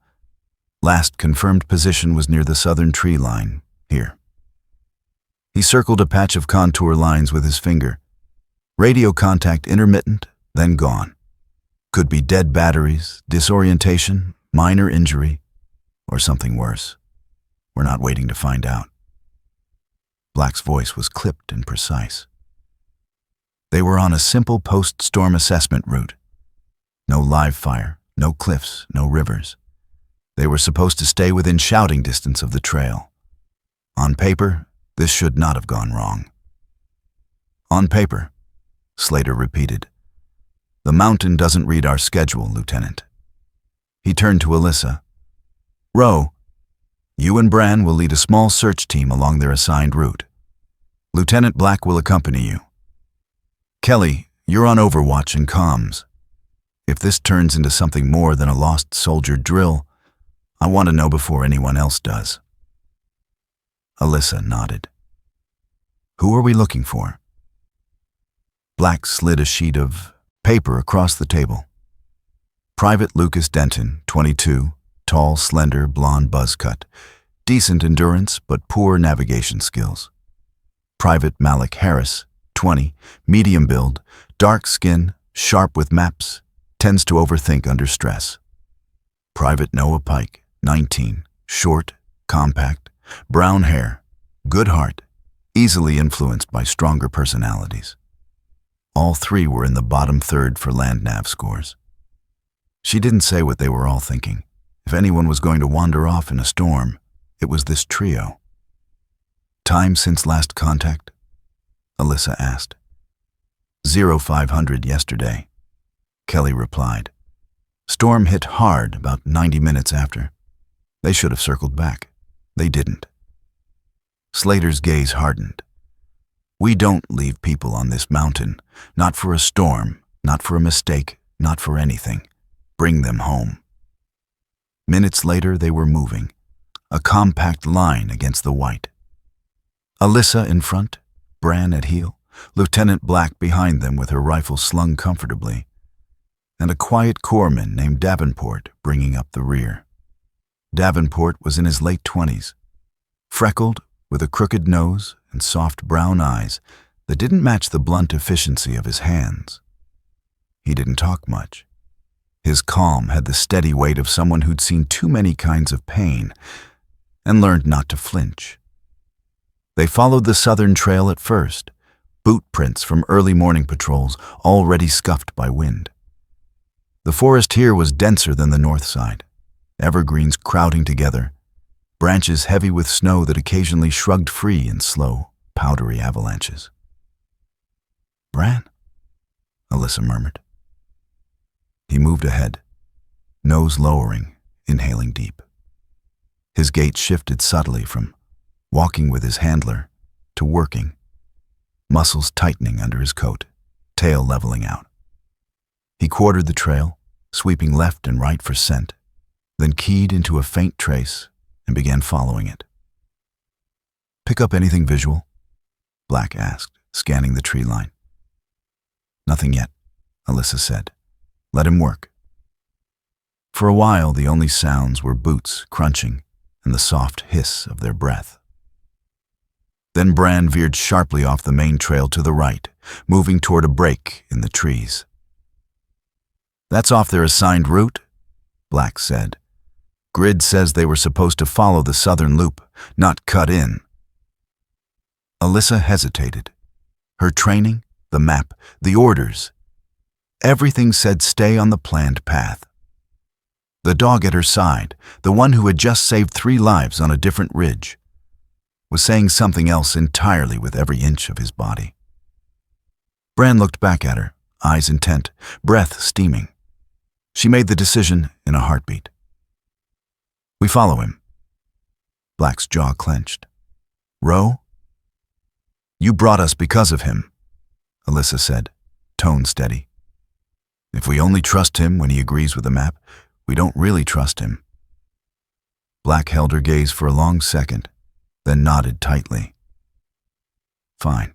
Last confirmed position was near the southern tree line, here. He circled a patch of contour lines with his finger. Radio contact intermittent, then gone. Could be dead batteries, disorientation, minor injury, or something worse. We're not waiting to find out. Black's voice was clipped and precise. They were on a simple post-storm assessment route. No live fire, no cliffs, no rivers. They were supposed to stay within shouting distance of the trail. On paper, this should not have gone wrong. On paper, Slater repeated. The mountain doesn't read our schedule, Lieutenant. He turned to Alyssa. Rowe, you and Bran will lead a small search team along their assigned route. Lieutenant Black will accompany you. Kelly, you're on overwatch and comms. If this turns into something more than a lost soldier drill, I want to know before anyone else does. Alyssa nodded. Who are we looking for? Black slid a sheet of paper across the table. Private Lucas Denton, 22, tall, slender, blonde buzz cut, decent endurance but poor navigation skills. Private Malik Harris, 20, medium build, dark skin, sharp with maps, tends to overthink under stress. Private Noah Pike, 19, short, compact, brown hair, good heart, easily influenced by stronger personalities. All 3 were in the bottom third for land nav scores. She didn't say what they were all thinking. If anyone was going to wander off in a storm, it was this trio. Time since last contact? Alyssa asked. 0500 yesterday, Kelly replied. Storm hit hard about 90 minutes after. They should have circled back. They didn't. Slater's gaze hardened. We don't leave people on this mountain, not for a storm, not for a mistake, not for anything. Bring them home. Minutes later, they were moving, a compact line against the white. Alyssa in front, Bran at heel, Lieutenant Black behind them with her rifle slung comfortably, and a quiet corpsman named Davenport bringing up the rear. Davenport was in his late 20s, freckled, with a crooked nose and soft brown eyes that didn't match the blunt efficiency of his hands. He didn't talk much. His calm had the steady weight of someone who'd seen too many kinds of pain and learned not to flinch. They followed the southern trail at first, boot prints from early morning patrols already scuffed by wind. The forest here was denser than the north side, evergreens crowding together, branches heavy with snow that occasionally shrugged free in slow, powdery avalanches. Bran? Alyssa murmured. He moved ahead, nose lowering, inhaling deep. His gait shifted subtly from walking with his handler to working, muscles tightening under his coat, tail leveling out. He quartered the trail, sweeping left and right for scent, then keyed into a faint trace and began following it. Pick up anything visual? Black asked, scanning the tree line. Nothing yet, Alyssa said. Let him work. For a while, the only sounds were boots crunching and the soft hiss of their breath. Then Bran veered sharply off the main trail to the right, moving toward a break in the trees. That's off their assigned route, Black said. Grid says they were supposed to follow the southern loop, not cut in. Alyssa hesitated. Her training, the map, the orders, Everything said stay on the planned path. The dog at her side, the one who had just saved 3 lives on a different ridge, was saying something else entirely with every inch of his body. Bran looked back at her, eyes intent, breath steaming. She made the decision in a heartbeat. We follow him. Black's jaw clenched. Ro? You brought us because of him, Alyssa said, tone steady. If we only trust him when he agrees with the map, we don't really trust him. Black held her gaze for a long second, then nodded tightly. Fine.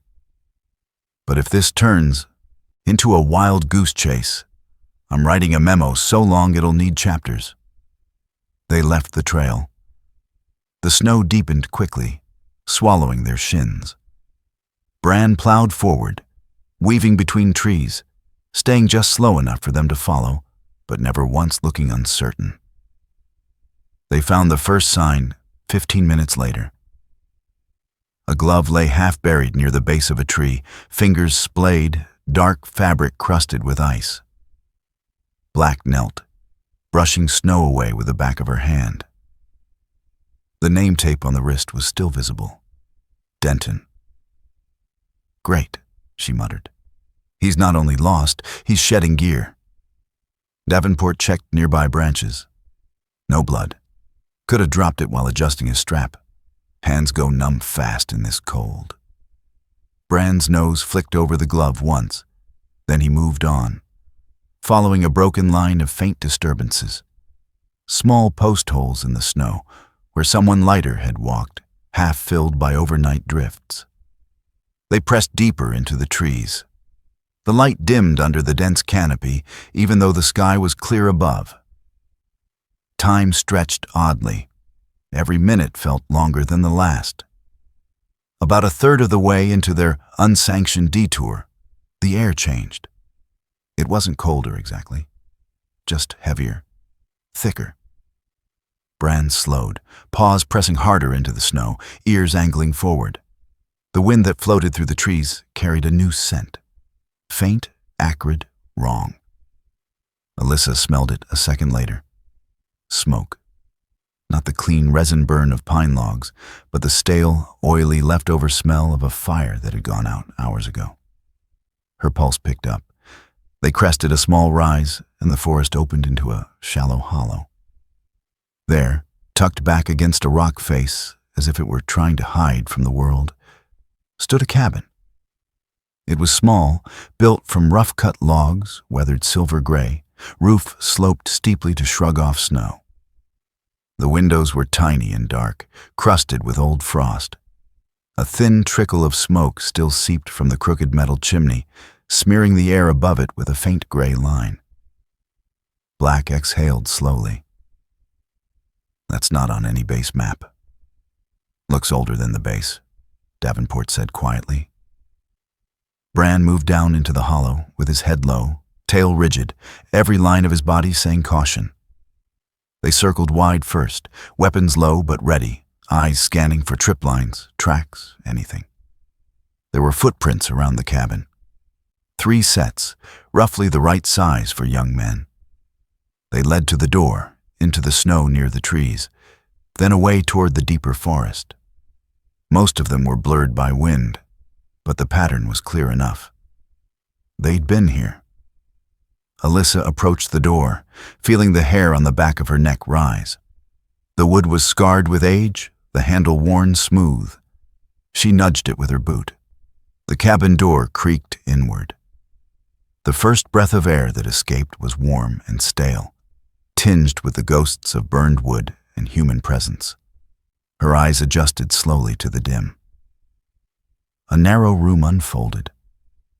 But if this turns into a wild goose chase, I'm writing a memo so long it'll need chapters. They left the trail. The snow deepened quickly, swallowing their shins. Bran plowed forward, weaving between trees, staying just slow enough for them to follow, but never once looking uncertain. They found the first sign 15 minutes later. A glove lay half-buried near the base of a tree, fingers splayed, dark fabric crusted with ice. Black knelt, brushing snow away with the back of her hand. The name tape on the wrist was still visible. Denton. Great, she muttered. He's not only lost, he's shedding gear. Davenport checked nearby branches. No blood. Could have dropped it while adjusting his strap. Hands go numb fast in this cold. Bran's nose flicked over the glove once. Then he moved on, following a broken line of faint disturbances. Small post holes in the snow, where someone lighter had walked, half filled by overnight drifts. They pressed deeper into the trees. The light dimmed under the dense canopy, even though the sky was clear above. Time stretched oddly. Every minute felt longer than the last. About a third of the way into their unsanctioned detour, the air changed. It wasn't colder exactly, just heavier, thicker. Bran slowed, paws pressing harder into the snow, ears angling forward. The wind that floated through the trees carried a new scent. Faint, acrid, wrong. Alyssa smelled it a second later. Smoke. Not the clean resin burn of pine logs, but the stale, oily leftover smell of a fire that had gone out hours ago. Her pulse picked up. They crested a small rise, and the forest opened into a shallow hollow. There, tucked back against a rock face, as if it were trying to hide from the world, stood a cabin. It was small, built from rough-cut logs, weathered silver gray, roof sloped steeply to shrug off snow. The windows were tiny and dark, crusted with old frost. A thin trickle of smoke still seeped from the crooked metal chimney, smearing the air above it with a faint gray line. Black exhaled slowly. That's not on any base map. Looks older than the base, Davenport said quietly. Bran moved down into the hollow, with his head low, tail rigid, every line of his body saying caution. They circled wide first, weapons low but ready, eyes scanning for trip lines, tracks, anything. There were footprints around the cabin. 3 sets, roughly the right size for young men. They led to the door, into the snow near the trees, then away toward the deeper forest. Most of them were blurred by wind, but the pattern was clear enough. They'd been here. Alyssa approached the door, feeling the hair on the back of her neck rise. The wood was scarred with age, the handle worn smooth. She nudged it with her boot. The cabin door creaked inward. The first breath of air that escaped was warm and stale, tinged with the ghosts of burned wood and human presence. Her eyes adjusted slowly to the dim. A narrow room unfolded.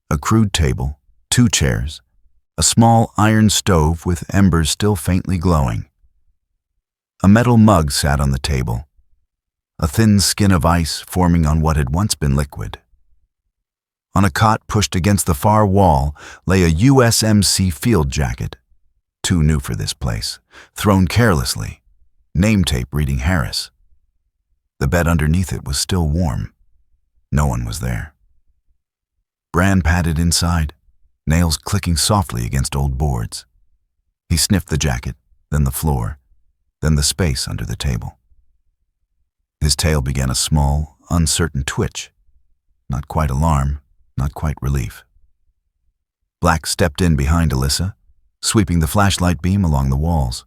A crude table, 2 chairs, a small iron stove with embers still faintly glowing. A metal mug sat on the table, a thin skin of ice forming on what had once been liquid. On a cot pushed against the far wall lay a USMC field jacket, too new for this place, thrown carelessly, name tape reading Harris. The bed underneath it was still warm. No one was there. Bran padded inside, nails clicking softly against old boards. He sniffed the jacket, then the floor, then the space under the table. His tail began a small, uncertain twitch. Not quite alarm, not quite relief. Black stepped in behind Alyssa, sweeping the flashlight beam along the walls.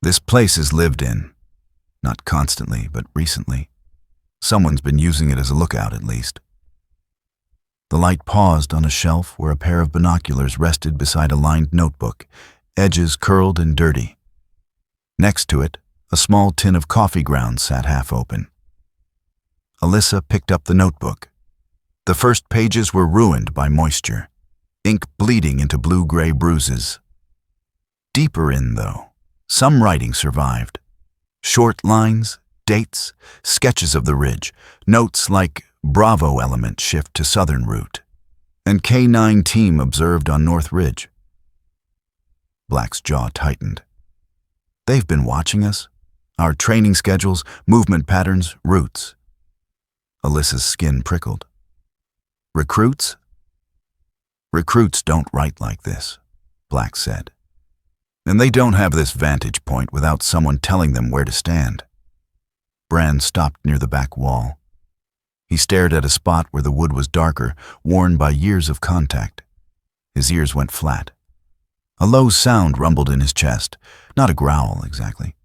This place is lived in. Not constantly, but recently. Someone's been using it as a lookout, at least. The light paused on a shelf where a pair of binoculars rested beside a lined notebook, edges curled and dirty. Next to it, a small tin of coffee grounds sat half open. Alyssa picked up the notebook. The first pages were ruined by moisture, ink bleeding into blue-gray bruises. Deeper in, though, some writing survived. Short lines, dates, sketches of the ridge, notes like Bravo element shift to southern route, and K9 team observed on North Ridge. Black's jaw tightened. They've been watching us? Our training schedules, movement patterns, routes. Alyssa's skin prickled. Recruits? Recruits don't write like this, Black said. And they don't have this vantage point without someone telling them where to stand. Brand stopped near the back wall. He stared at a spot where the wood was darker, worn by years of contact. His ears went flat. A low sound rumbled in his chest, not a growl exactly,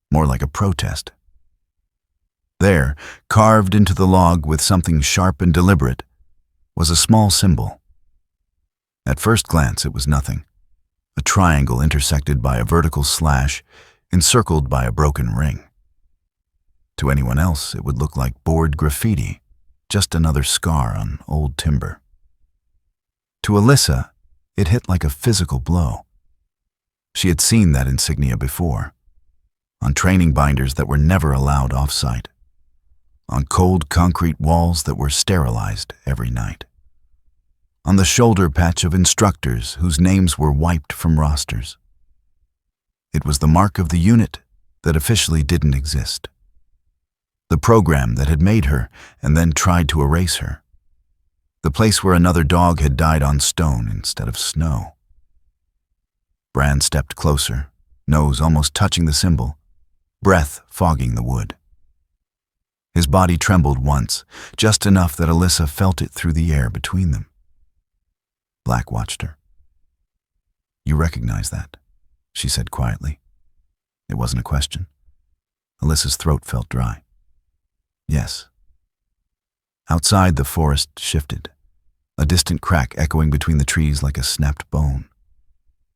more like a protest. There, carved into the log with something sharp and deliberate, was a small symbol. At first glance, it was nothing. A triangle intersected by a vertical slash, encircled by a broken ring. To anyone else, it would look like board graffiti, just another scar on old timber. To Alyssa, it hit like a physical blow. She had seen that insignia before, on training binders that were never allowed off-site, on cold concrete walls that were sterilized every night, on the shoulder patch of instructors whose names were wiped from rosters. It was the mark of the unit that officially didn't exist. The program that had made her and then tried to erase her. The place where another dog had died on stone instead of snow. Brand stepped closer, nose almost touching the symbol, breath fogging the wood. His body trembled once, just enough that Alyssa felt it through the air between them. Black watched her. "You recognize that?" she said quietly. It wasn't a question. Alyssa's throat felt dry. Yes. Outside, the forest shifted, a distant crack echoing between the trees like a snapped bone.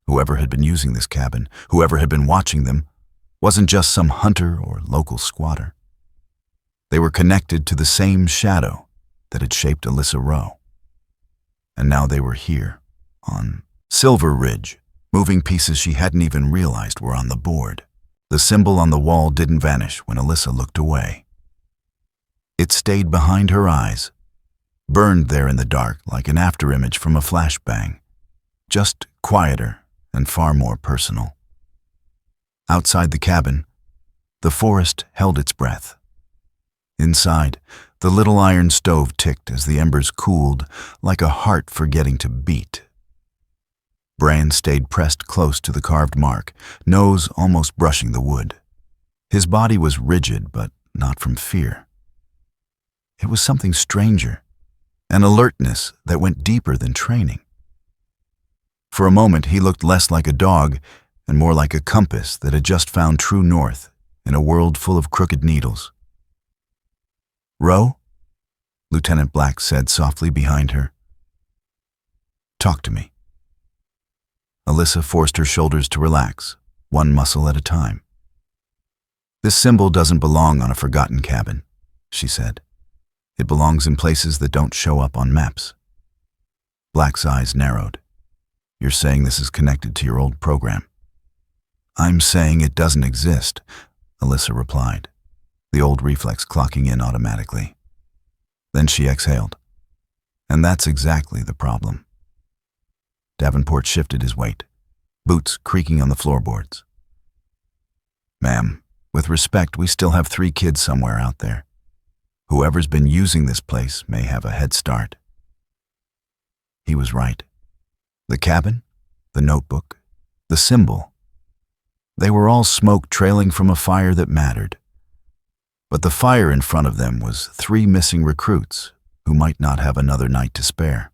Whoever had been using this cabin, whoever had been watching them, wasn't just some hunter or local squatter. They were connected to the same shadow that had shaped Alyssa Rowe. And now they were here, on Silver Ridge, moving pieces she hadn't even realized were on the board. The symbol on the wall didn't vanish when Alyssa looked away. It stayed behind her eyes, burned there in the dark like an afterimage from a flashbang, just quieter and far more personal. Outside the cabin, the forest held its breath. Inside, the little iron stove ticked as the embers cooled, like a heart forgetting to beat. Brand stayed pressed close to the carved mark, nose almost brushing the wood. His body was rigid, but not from fear. It was something stranger, an alertness that went deeper than training. For a moment, he looked less like a dog and more like a compass that had just found true north in a world full of crooked needles. "Rowe?" Lieutenant Black said softly behind her. "Talk to me." Alyssa forced her shoulders to relax, one muscle at a time. "This symbol doesn't belong on a forgotten cabin," she said. "It belongs in places that don't show up on maps." Black's eyes narrowed. "You're saying this is connected to your old program?" "I'm saying it doesn't exist," Alyssa replied, the old reflex clocking in automatically. Then she exhaled. "And that's exactly the problem." Davenport shifted his weight, boots creaking on the floorboards. "Ma'am, with respect, we still have 3 kids somewhere out there. Whoever's been using this place may have a head start." He was right. The cabin, the notebook, the symbol, they were all smoke trailing from a fire that mattered. But the fire in front of them was 3 missing recruits who might not have another night to spare.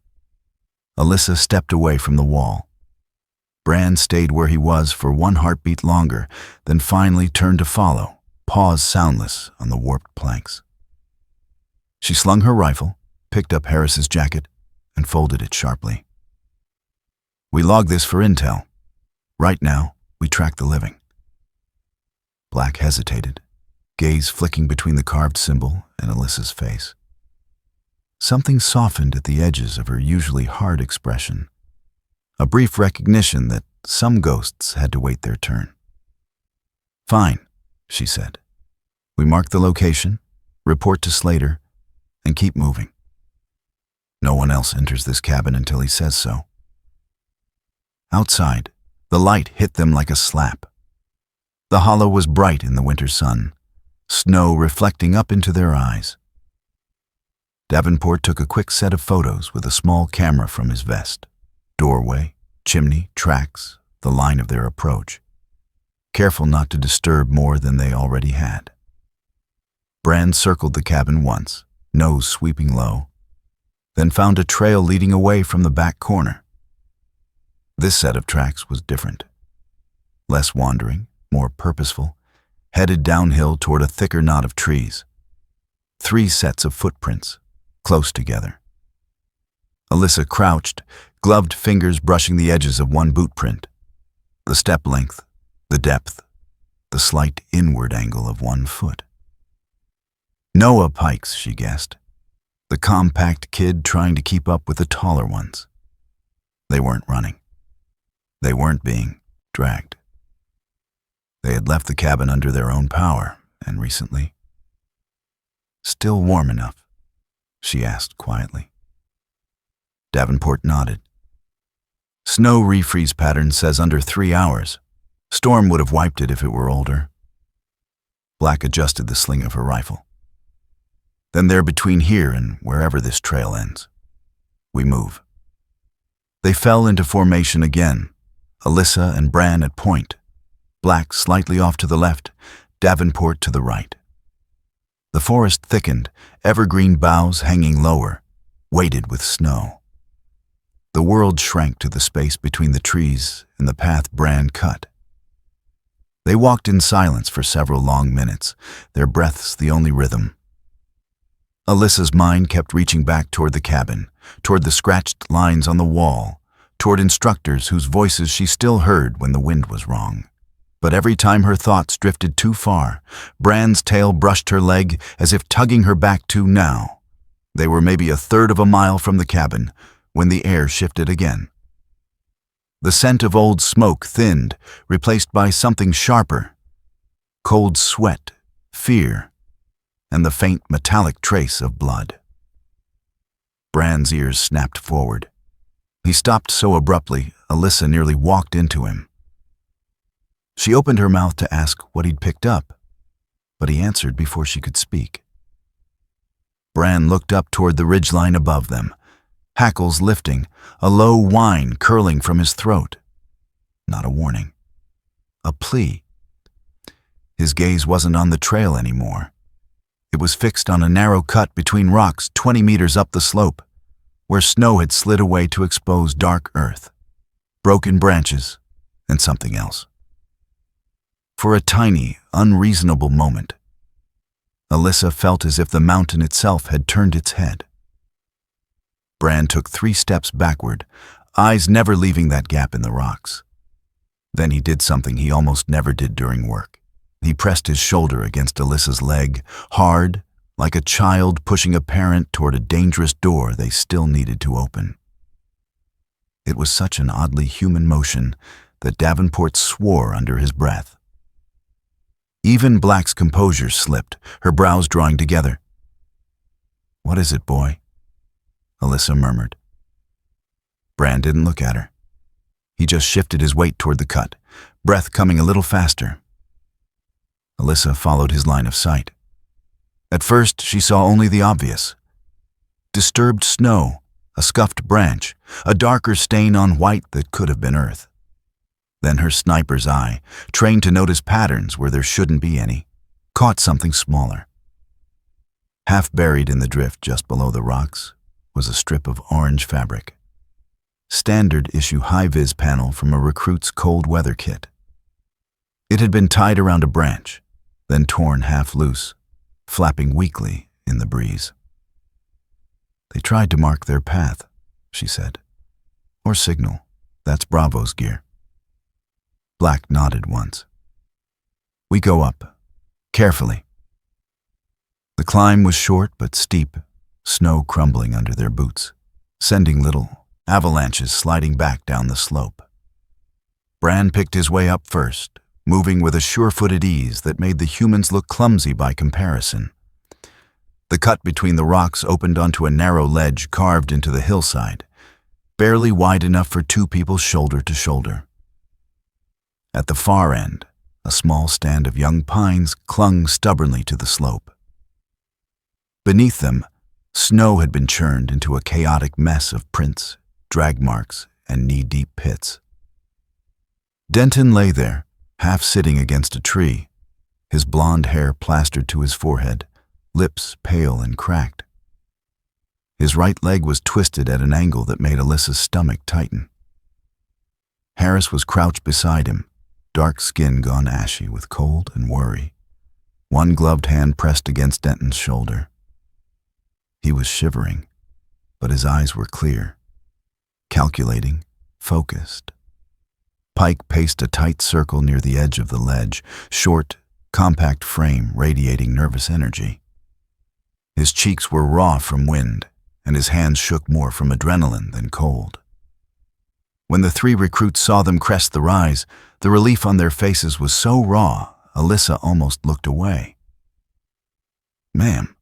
Alyssa stepped away from the wall. Bran stayed where he was for 1 heartbeat longer, then finally turned to follow, paws soundless on the warped planks. She slung her rifle, picked up Harris's jacket, and folded it sharply. "We log this for intel. Right now, we track the living." Black hesitated, gaze flicking between the carved symbol and Alyssa's face. Something softened at the edges of her usually hard expression, a brief recognition that some ghosts had to wait their turn. "Fine," she said. "We mark the location, report to Slater, and keep moving. No one else enters this cabin until he says so." Outside, the light hit them like a slap. The hollow was bright in the winter sun, snow reflecting up into their eyes. Davenport took a quick set of photos with a small camera from his vest. Doorway, chimney, tracks, the line of their approach. Careful not to disturb more than they already had. Bran circled the cabin once, nose sweeping low, then found a trail leading away from the back corner. This set of tracks was different. Less wandering, more purposeful, headed downhill toward a thicker knot of trees. 3 sets of footprints, close together. Alyssa crouched, gloved fingers brushing the edges of one boot print. The step length, the depth, the slight inward angle of one foot. Noah Pikes, she guessed. The compact kid trying to keep up with the taller ones. They weren't running. They weren't being dragged. They had left the cabin under their own power, and recently. "Still warm enough?" she asked quietly. Davenport nodded. "Snow refreeze pattern says under 3 hours. Storm would have wiped it if it were older." Black adjusted the sling of her rifle. "Then they're between here and wherever this trail ends. We move." They fell into formation again, Alyssa and Bran at point, Black slightly off to the left, Davenport to the right. The forest thickened, evergreen boughs hanging lower, weighted with snow. The world shrank to the space between the trees and the path Bran cut. They walked in silence for several long minutes, their breaths the only rhythm. Alyssa's mind kept reaching back toward the cabin, toward the scratched lines on the wall, toward instructors whose voices she still heard when the wind was wrong. But every time her thoughts drifted too far, Bran's tail brushed her leg as if tugging her back to now. They were maybe a third of a mile from the cabin when the air shifted again. The scent of old smoke thinned, replaced by something sharper. Cold sweat, fear, and the faint metallic trace of blood. Bran's ears snapped forward. He stopped so abruptly, Alyssa nearly walked into him. She opened her mouth to ask what he'd picked up, but he answered before she could speak. Bran looked up toward the ridgeline above them, hackles lifting, a low whine curling from his throat. Not a warning. A plea. His gaze wasn't on the trail anymore. It was fixed on a narrow cut between rocks 20 meters up the slope, where snow had slid away to expose dark earth, broken branches, and something else. For a tiny, unreasonable moment, Alyssa felt as if the mountain itself had turned its head. Bran took 3 steps backward, eyes never leaving that gap in the rocks. Then he did something he almost never did during work. He pressed his shoulder against Alyssa's leg, hard, like a child pushing a parent toward a dangerous door they still needed to open. It was such an oddly human motion that Davenport swore under his breath. Even Black's composure slipped, her brows drawing together. "What is it, boy?" Alyssa murmured. Bran didn't look at her. He just shifted his weight toward the cut, breath coming a little faster. Alyssa followed his line of sight. At first, she saw only the obvious. Disturbed snow, a scuffed branch, a darker stain on white that could have been earth. Then her sniper's eye, trained to notice patterns where there shouldn't be any, caught something smaller. Half buried in the drift just below the rocks was a strip of orange fabric. Standard issue high-vis panel from a recruit's cold weather kit. It had been tied around a branch, then torn half loose, flapping weakly in the breeze. They tried to mark their path, she said. Or signal. That's Bravo's gear. Black nodded once. We go up, carefully. The climb was short but steep, snow crumbling under their boots, sending little avalanches sliding back down the slope. Bran picked his way up first, moving with a sure-footed ease that made the humans look clumsy by comparison. The cut between the rocks opened onto a narrow ledge carved into the hillside, barely wide enough for two people shoulder to shoulder. At the far end, a small stand of young pines clung stubbornly to the slope. Beneath them, snow had been churned into a chaotic mess of prints, drag marks, and knee-deep pits. Denton lay there, half sitting against a tree, his blonde hair plastered to his forehead, lips pale and cracked. His right leg was twisted at an angle that made Alyssa's stomach tighten. Harris was crouched beside him, dark skin gone ashy with cold and worry, one gloved hand pressed against Denton's shoulder. He was shivering, but his eyes were clear, calculating, focused. Pike paced a tight circle near the edge of the ledge, short, compact frame radiating nervous energy. His cheeks were raw from wind, and his hands shook more from adrenaline than cold. When the three recruits saw them crest the rise, the relief on their faces was so raw, Alyssa almost looked away. "Ma'am,"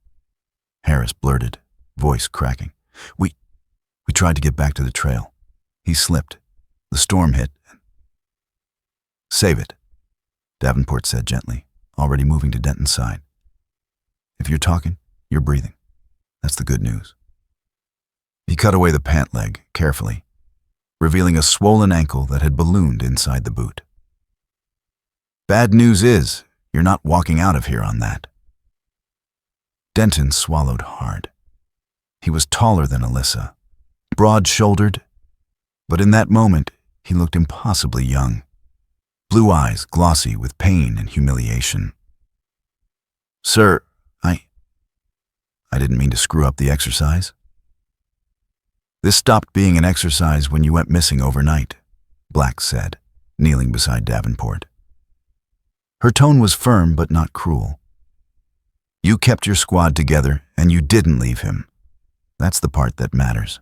Harris blurted, voice cracking. We tried to get back to the trail. He slipped. The storm hit. "Save it," Davenport said gently, already moving to Denton's side. "If you're talking, you're breathing. That's the good news." He cut away the pant leg, carefully, revealing a swollen ankle that had ballooned inside the boot. "Bad news is, you're not walking out of here on that." Denton swallowed hard. He was taller than Alyssa, broad-shouldered, but in that moment he looked impossibly young, blue eyes glossy with pain and humiliation. "Sir, I didn't mean to screw up the exercise." "This stopped being an exercise when you went missing overnight," Black said, kneeling beside Davenport. Her tone was firm but not cruel. "You kept your squad together and you didn't leave him. That's the part that matters."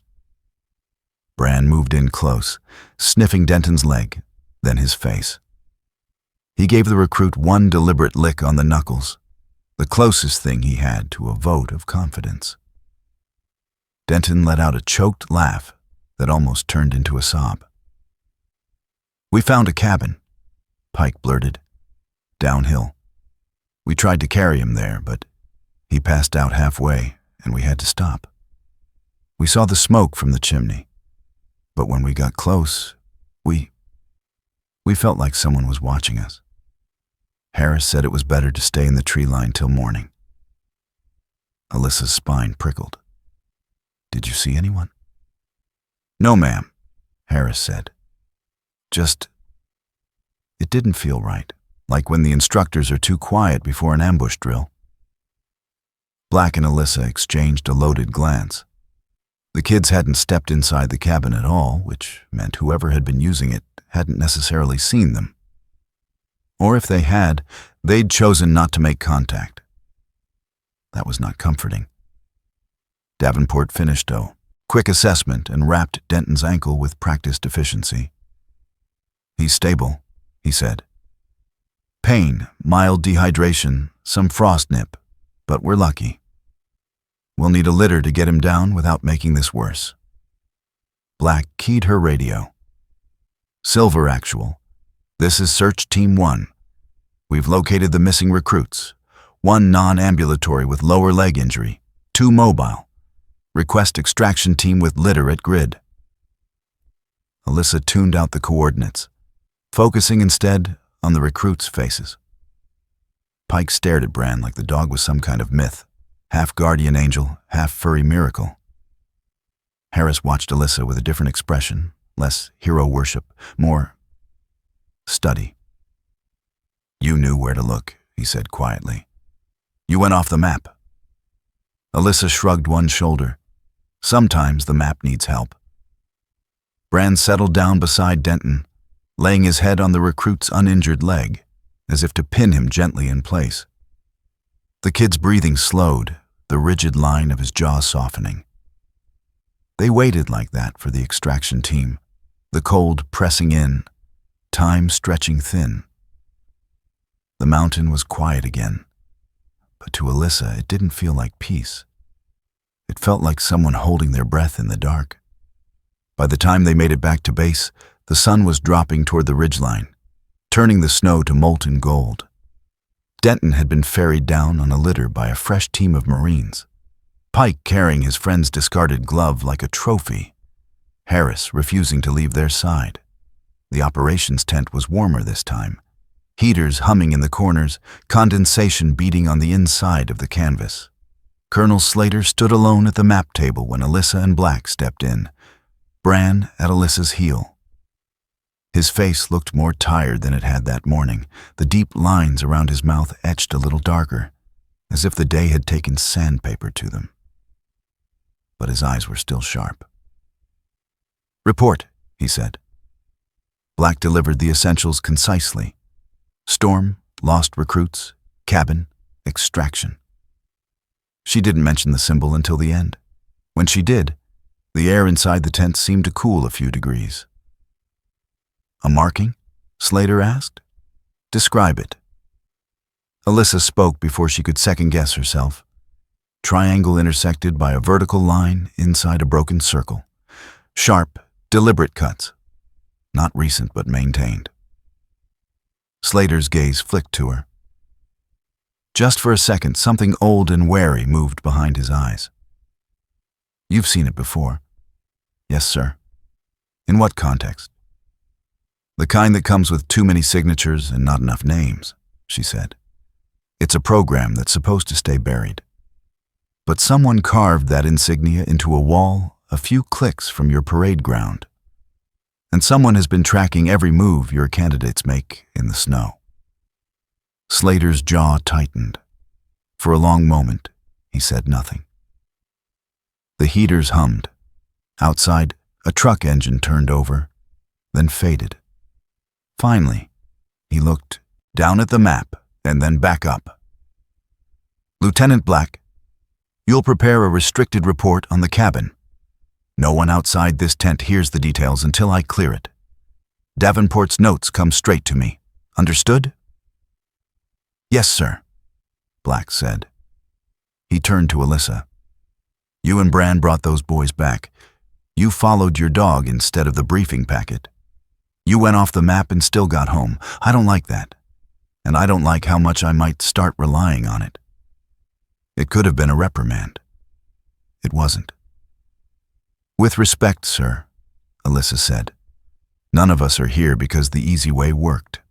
Bran moved in close, sniffing Denton's leg, then his face. He gave the recruit one deliberate lick on the knuckles, the closest thing he had to a vote of confidence. Denton let out a choked laugh that almost turned into a sob. "We found a cabin," Pike blurted. "Downhill. We tried to carry him there, but he passed out halfway and we had to stop. We saw the smoke from the chimney, but when we got close, we felt like someone was watching us. Harris said it was better to stay in the tree line till morning." Alyssa's spine prickled. "Did you see anyone?" "No, ma'am," Harris said. It didn't feel right, like when the instructors are too quiet before an ambush drill." Black and Alyssa exchanged a loaded glance. The kids hadn't stepped inside the cabin at all, which meant whoever had been using it hadn't necessarily seen them. Or if they had, they'd chosen not to make contact. That was not comforting. Davenport finished, though. Quick assessment and wrapped Denton's ankle with practiced efficiency. "He's stable," he said. "Pain, mild dehydration, some frost nip, but we're lucky. We'll need a litter to get him down without making this worse." Black keyed her radio. "Silver Actual. This is Search Team 1. We've located the missing recruits. 1 non-ambulatory with lower leg injury, 2 mobile. Request extraction team with litter at grid. Alyssa tuned out the coordinates, focusing instead on the recruits' faces. Pike stared at Bran like the dog was some kind of myth, half guardian angel, half furry miracle. Harris watched Alyssa with a different expression, less hero worship, more study. You knew where to look, he said quietly. You went off the map. Alyssa shrugged one shoulder. Sometimes the map needs help. Bran settled down beside Denton, laying his head on the recruit's uninjured leg, as if to pin him gently in place. The kid's breathing slowed, the rigid line of his jaw softening. They waited like that for the extraction team, the cold pressing in, time stretching thin. The mountain was quiet again, but to Alyssa it didn't feel like peace. It felt like someone holding their breath in the dark. By the time they made it back to base, the sun was dropping toward the ridgeline, turning the snow to molten gold. Denton had been ferried down on a litter by a fresh team of Marines, Pike carrying his friend's discarded glove like a trophy, Harris refusing to leave their side. The operations tent was warmer this time, heaters humming in the corners, condensation beating on the inside of the canvas. Colonel Slater stood alone at the map table when Alyssa and Black stepped in, Bran at Alyssa's heel. His face looked more tired than it had that morning, the deep lines around his mouth etched a little darker, as if the day had taken sandpaper to them. But his eyes were still sharp. Report, he said. Black delivered the essentials concisely. Storm, lost recruits, cabin, extraction. She didn't mention the symbol until the end. When she did, the air inside the tent seemed to cool a few degrees. A marking? Slater asked. Describe it. Alyssa spoke before she could second-guess herself. Triangle intersected by a vertical line inside a broken circle. Sharp, deliberate cuts. Not recent but maintained. Slater's gaze flicked to her. Just for a second, something old and wary moved behind his eyes. You've seen it before. Yes, sir. In what context? The kind that comes with too many signatures and not enough names, she said. It's a program that's supposed to stay buried. But someone carved that insignia into a wall a few clicks from your parade ground. And someone has been tracking every move your candidates make in the snow. Slater's jaw tightened. For a long moment, he said nothing. The heaters hummed. Outside, a truck engine turned over, then faded. Finally, he looked down at the map and then back up. Lieutenant Black, you'll prepare a restricted report on the cabin. No one outside this tent hears the details until I clear it. Davenport's notes come straight to me. Understood? Yes, sir, Black said. He turned to Alyssa. You and Bran brought those boys back. You followed your dog instead of the briefing packet. You went off the map and still got home. I don't like that. And I don't like how much I might start relying on it. It could have been a reprimand. It wasn't. With respect, sir, Alyssa said. None of us are here because the easy way worked.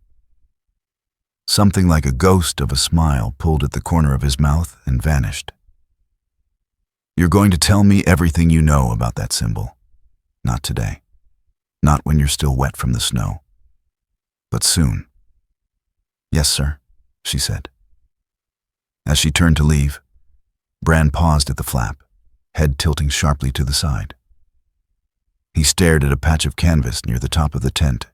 Something like a ghost of a smile pulled at the corner of his mouth and vanished. You're going to tell me everything you know about that symbol. Not today. Not when you're still wet from the snow. But soon. Yes, sir, she said. As she turned to leave, Bran paused at the flap, head tilting sharply to the side. He stared at a patch of canvas near the top of the tent,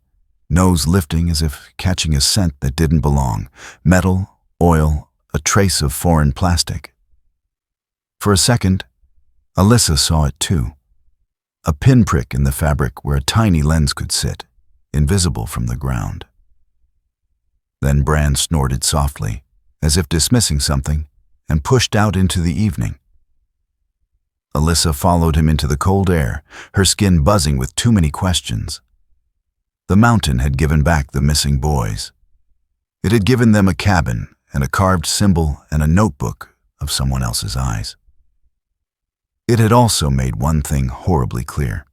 nose lifting as if catching a scent that didn't belong, metal, oil, a trace of foreign plastic. For a second, Alyssa saw it too. A pinprick in the fabric where a tiny lens could sit, invisible from the ground. Then Bran snorted softly, as if dismissing something, and pushed out into the evening. Alyssa followed him into the cold air, her skin buzzing with too many questions. The mountain had given back the missing boys. It had given them a cabin and a carved symbol and a notebook of someone else's eyes. It had also made one thing horribly clear.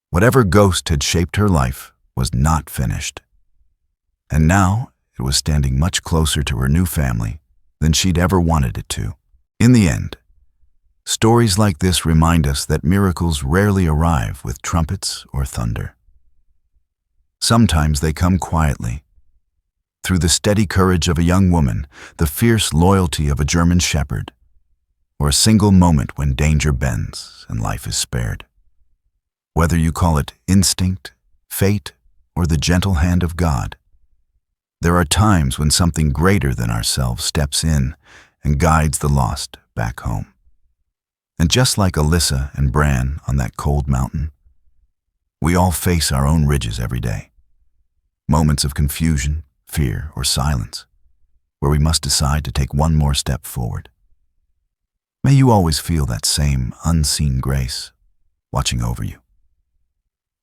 Whatever ghost had shaped her life was not finished. And now it was standing much closer to her new family than she'd ever wanted it to. In the end, stories like this remind us that miracles rarely arrive with trumpets or thunder. Sometimes they come quietly, through the steady courage of a young woman, the fierce loyalty of a German shepherd, or a single moment when danger bends and life is spared. Whether you call it instinct, fate, or the gentle hand of God, there are times when something greater than ourselves steps in and guides the lost back home. And just like Alyssa and Bran on that cold mountain, we all face our own ridges every day. Moments of confusion, fear, or silence, where we must decide to take one more step forward. May you always feel that same unseen grace watching over you,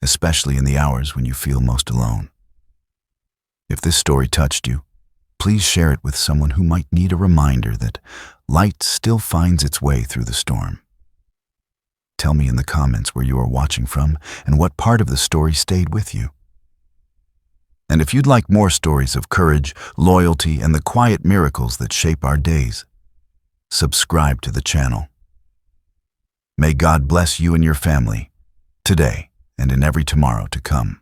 especially in the hours when you feel most alone. If this story touched you, please share it with someone who might need a reminder that light still finds its way through the storm. Tell me in the comments where you are watching from and what part of the story stayed with you. And if you'd like more stories of courage, loyalty, and the quiet miracles that shape our days, subscribe to the channel. May God bless you and your family today and in every tomorrow to come.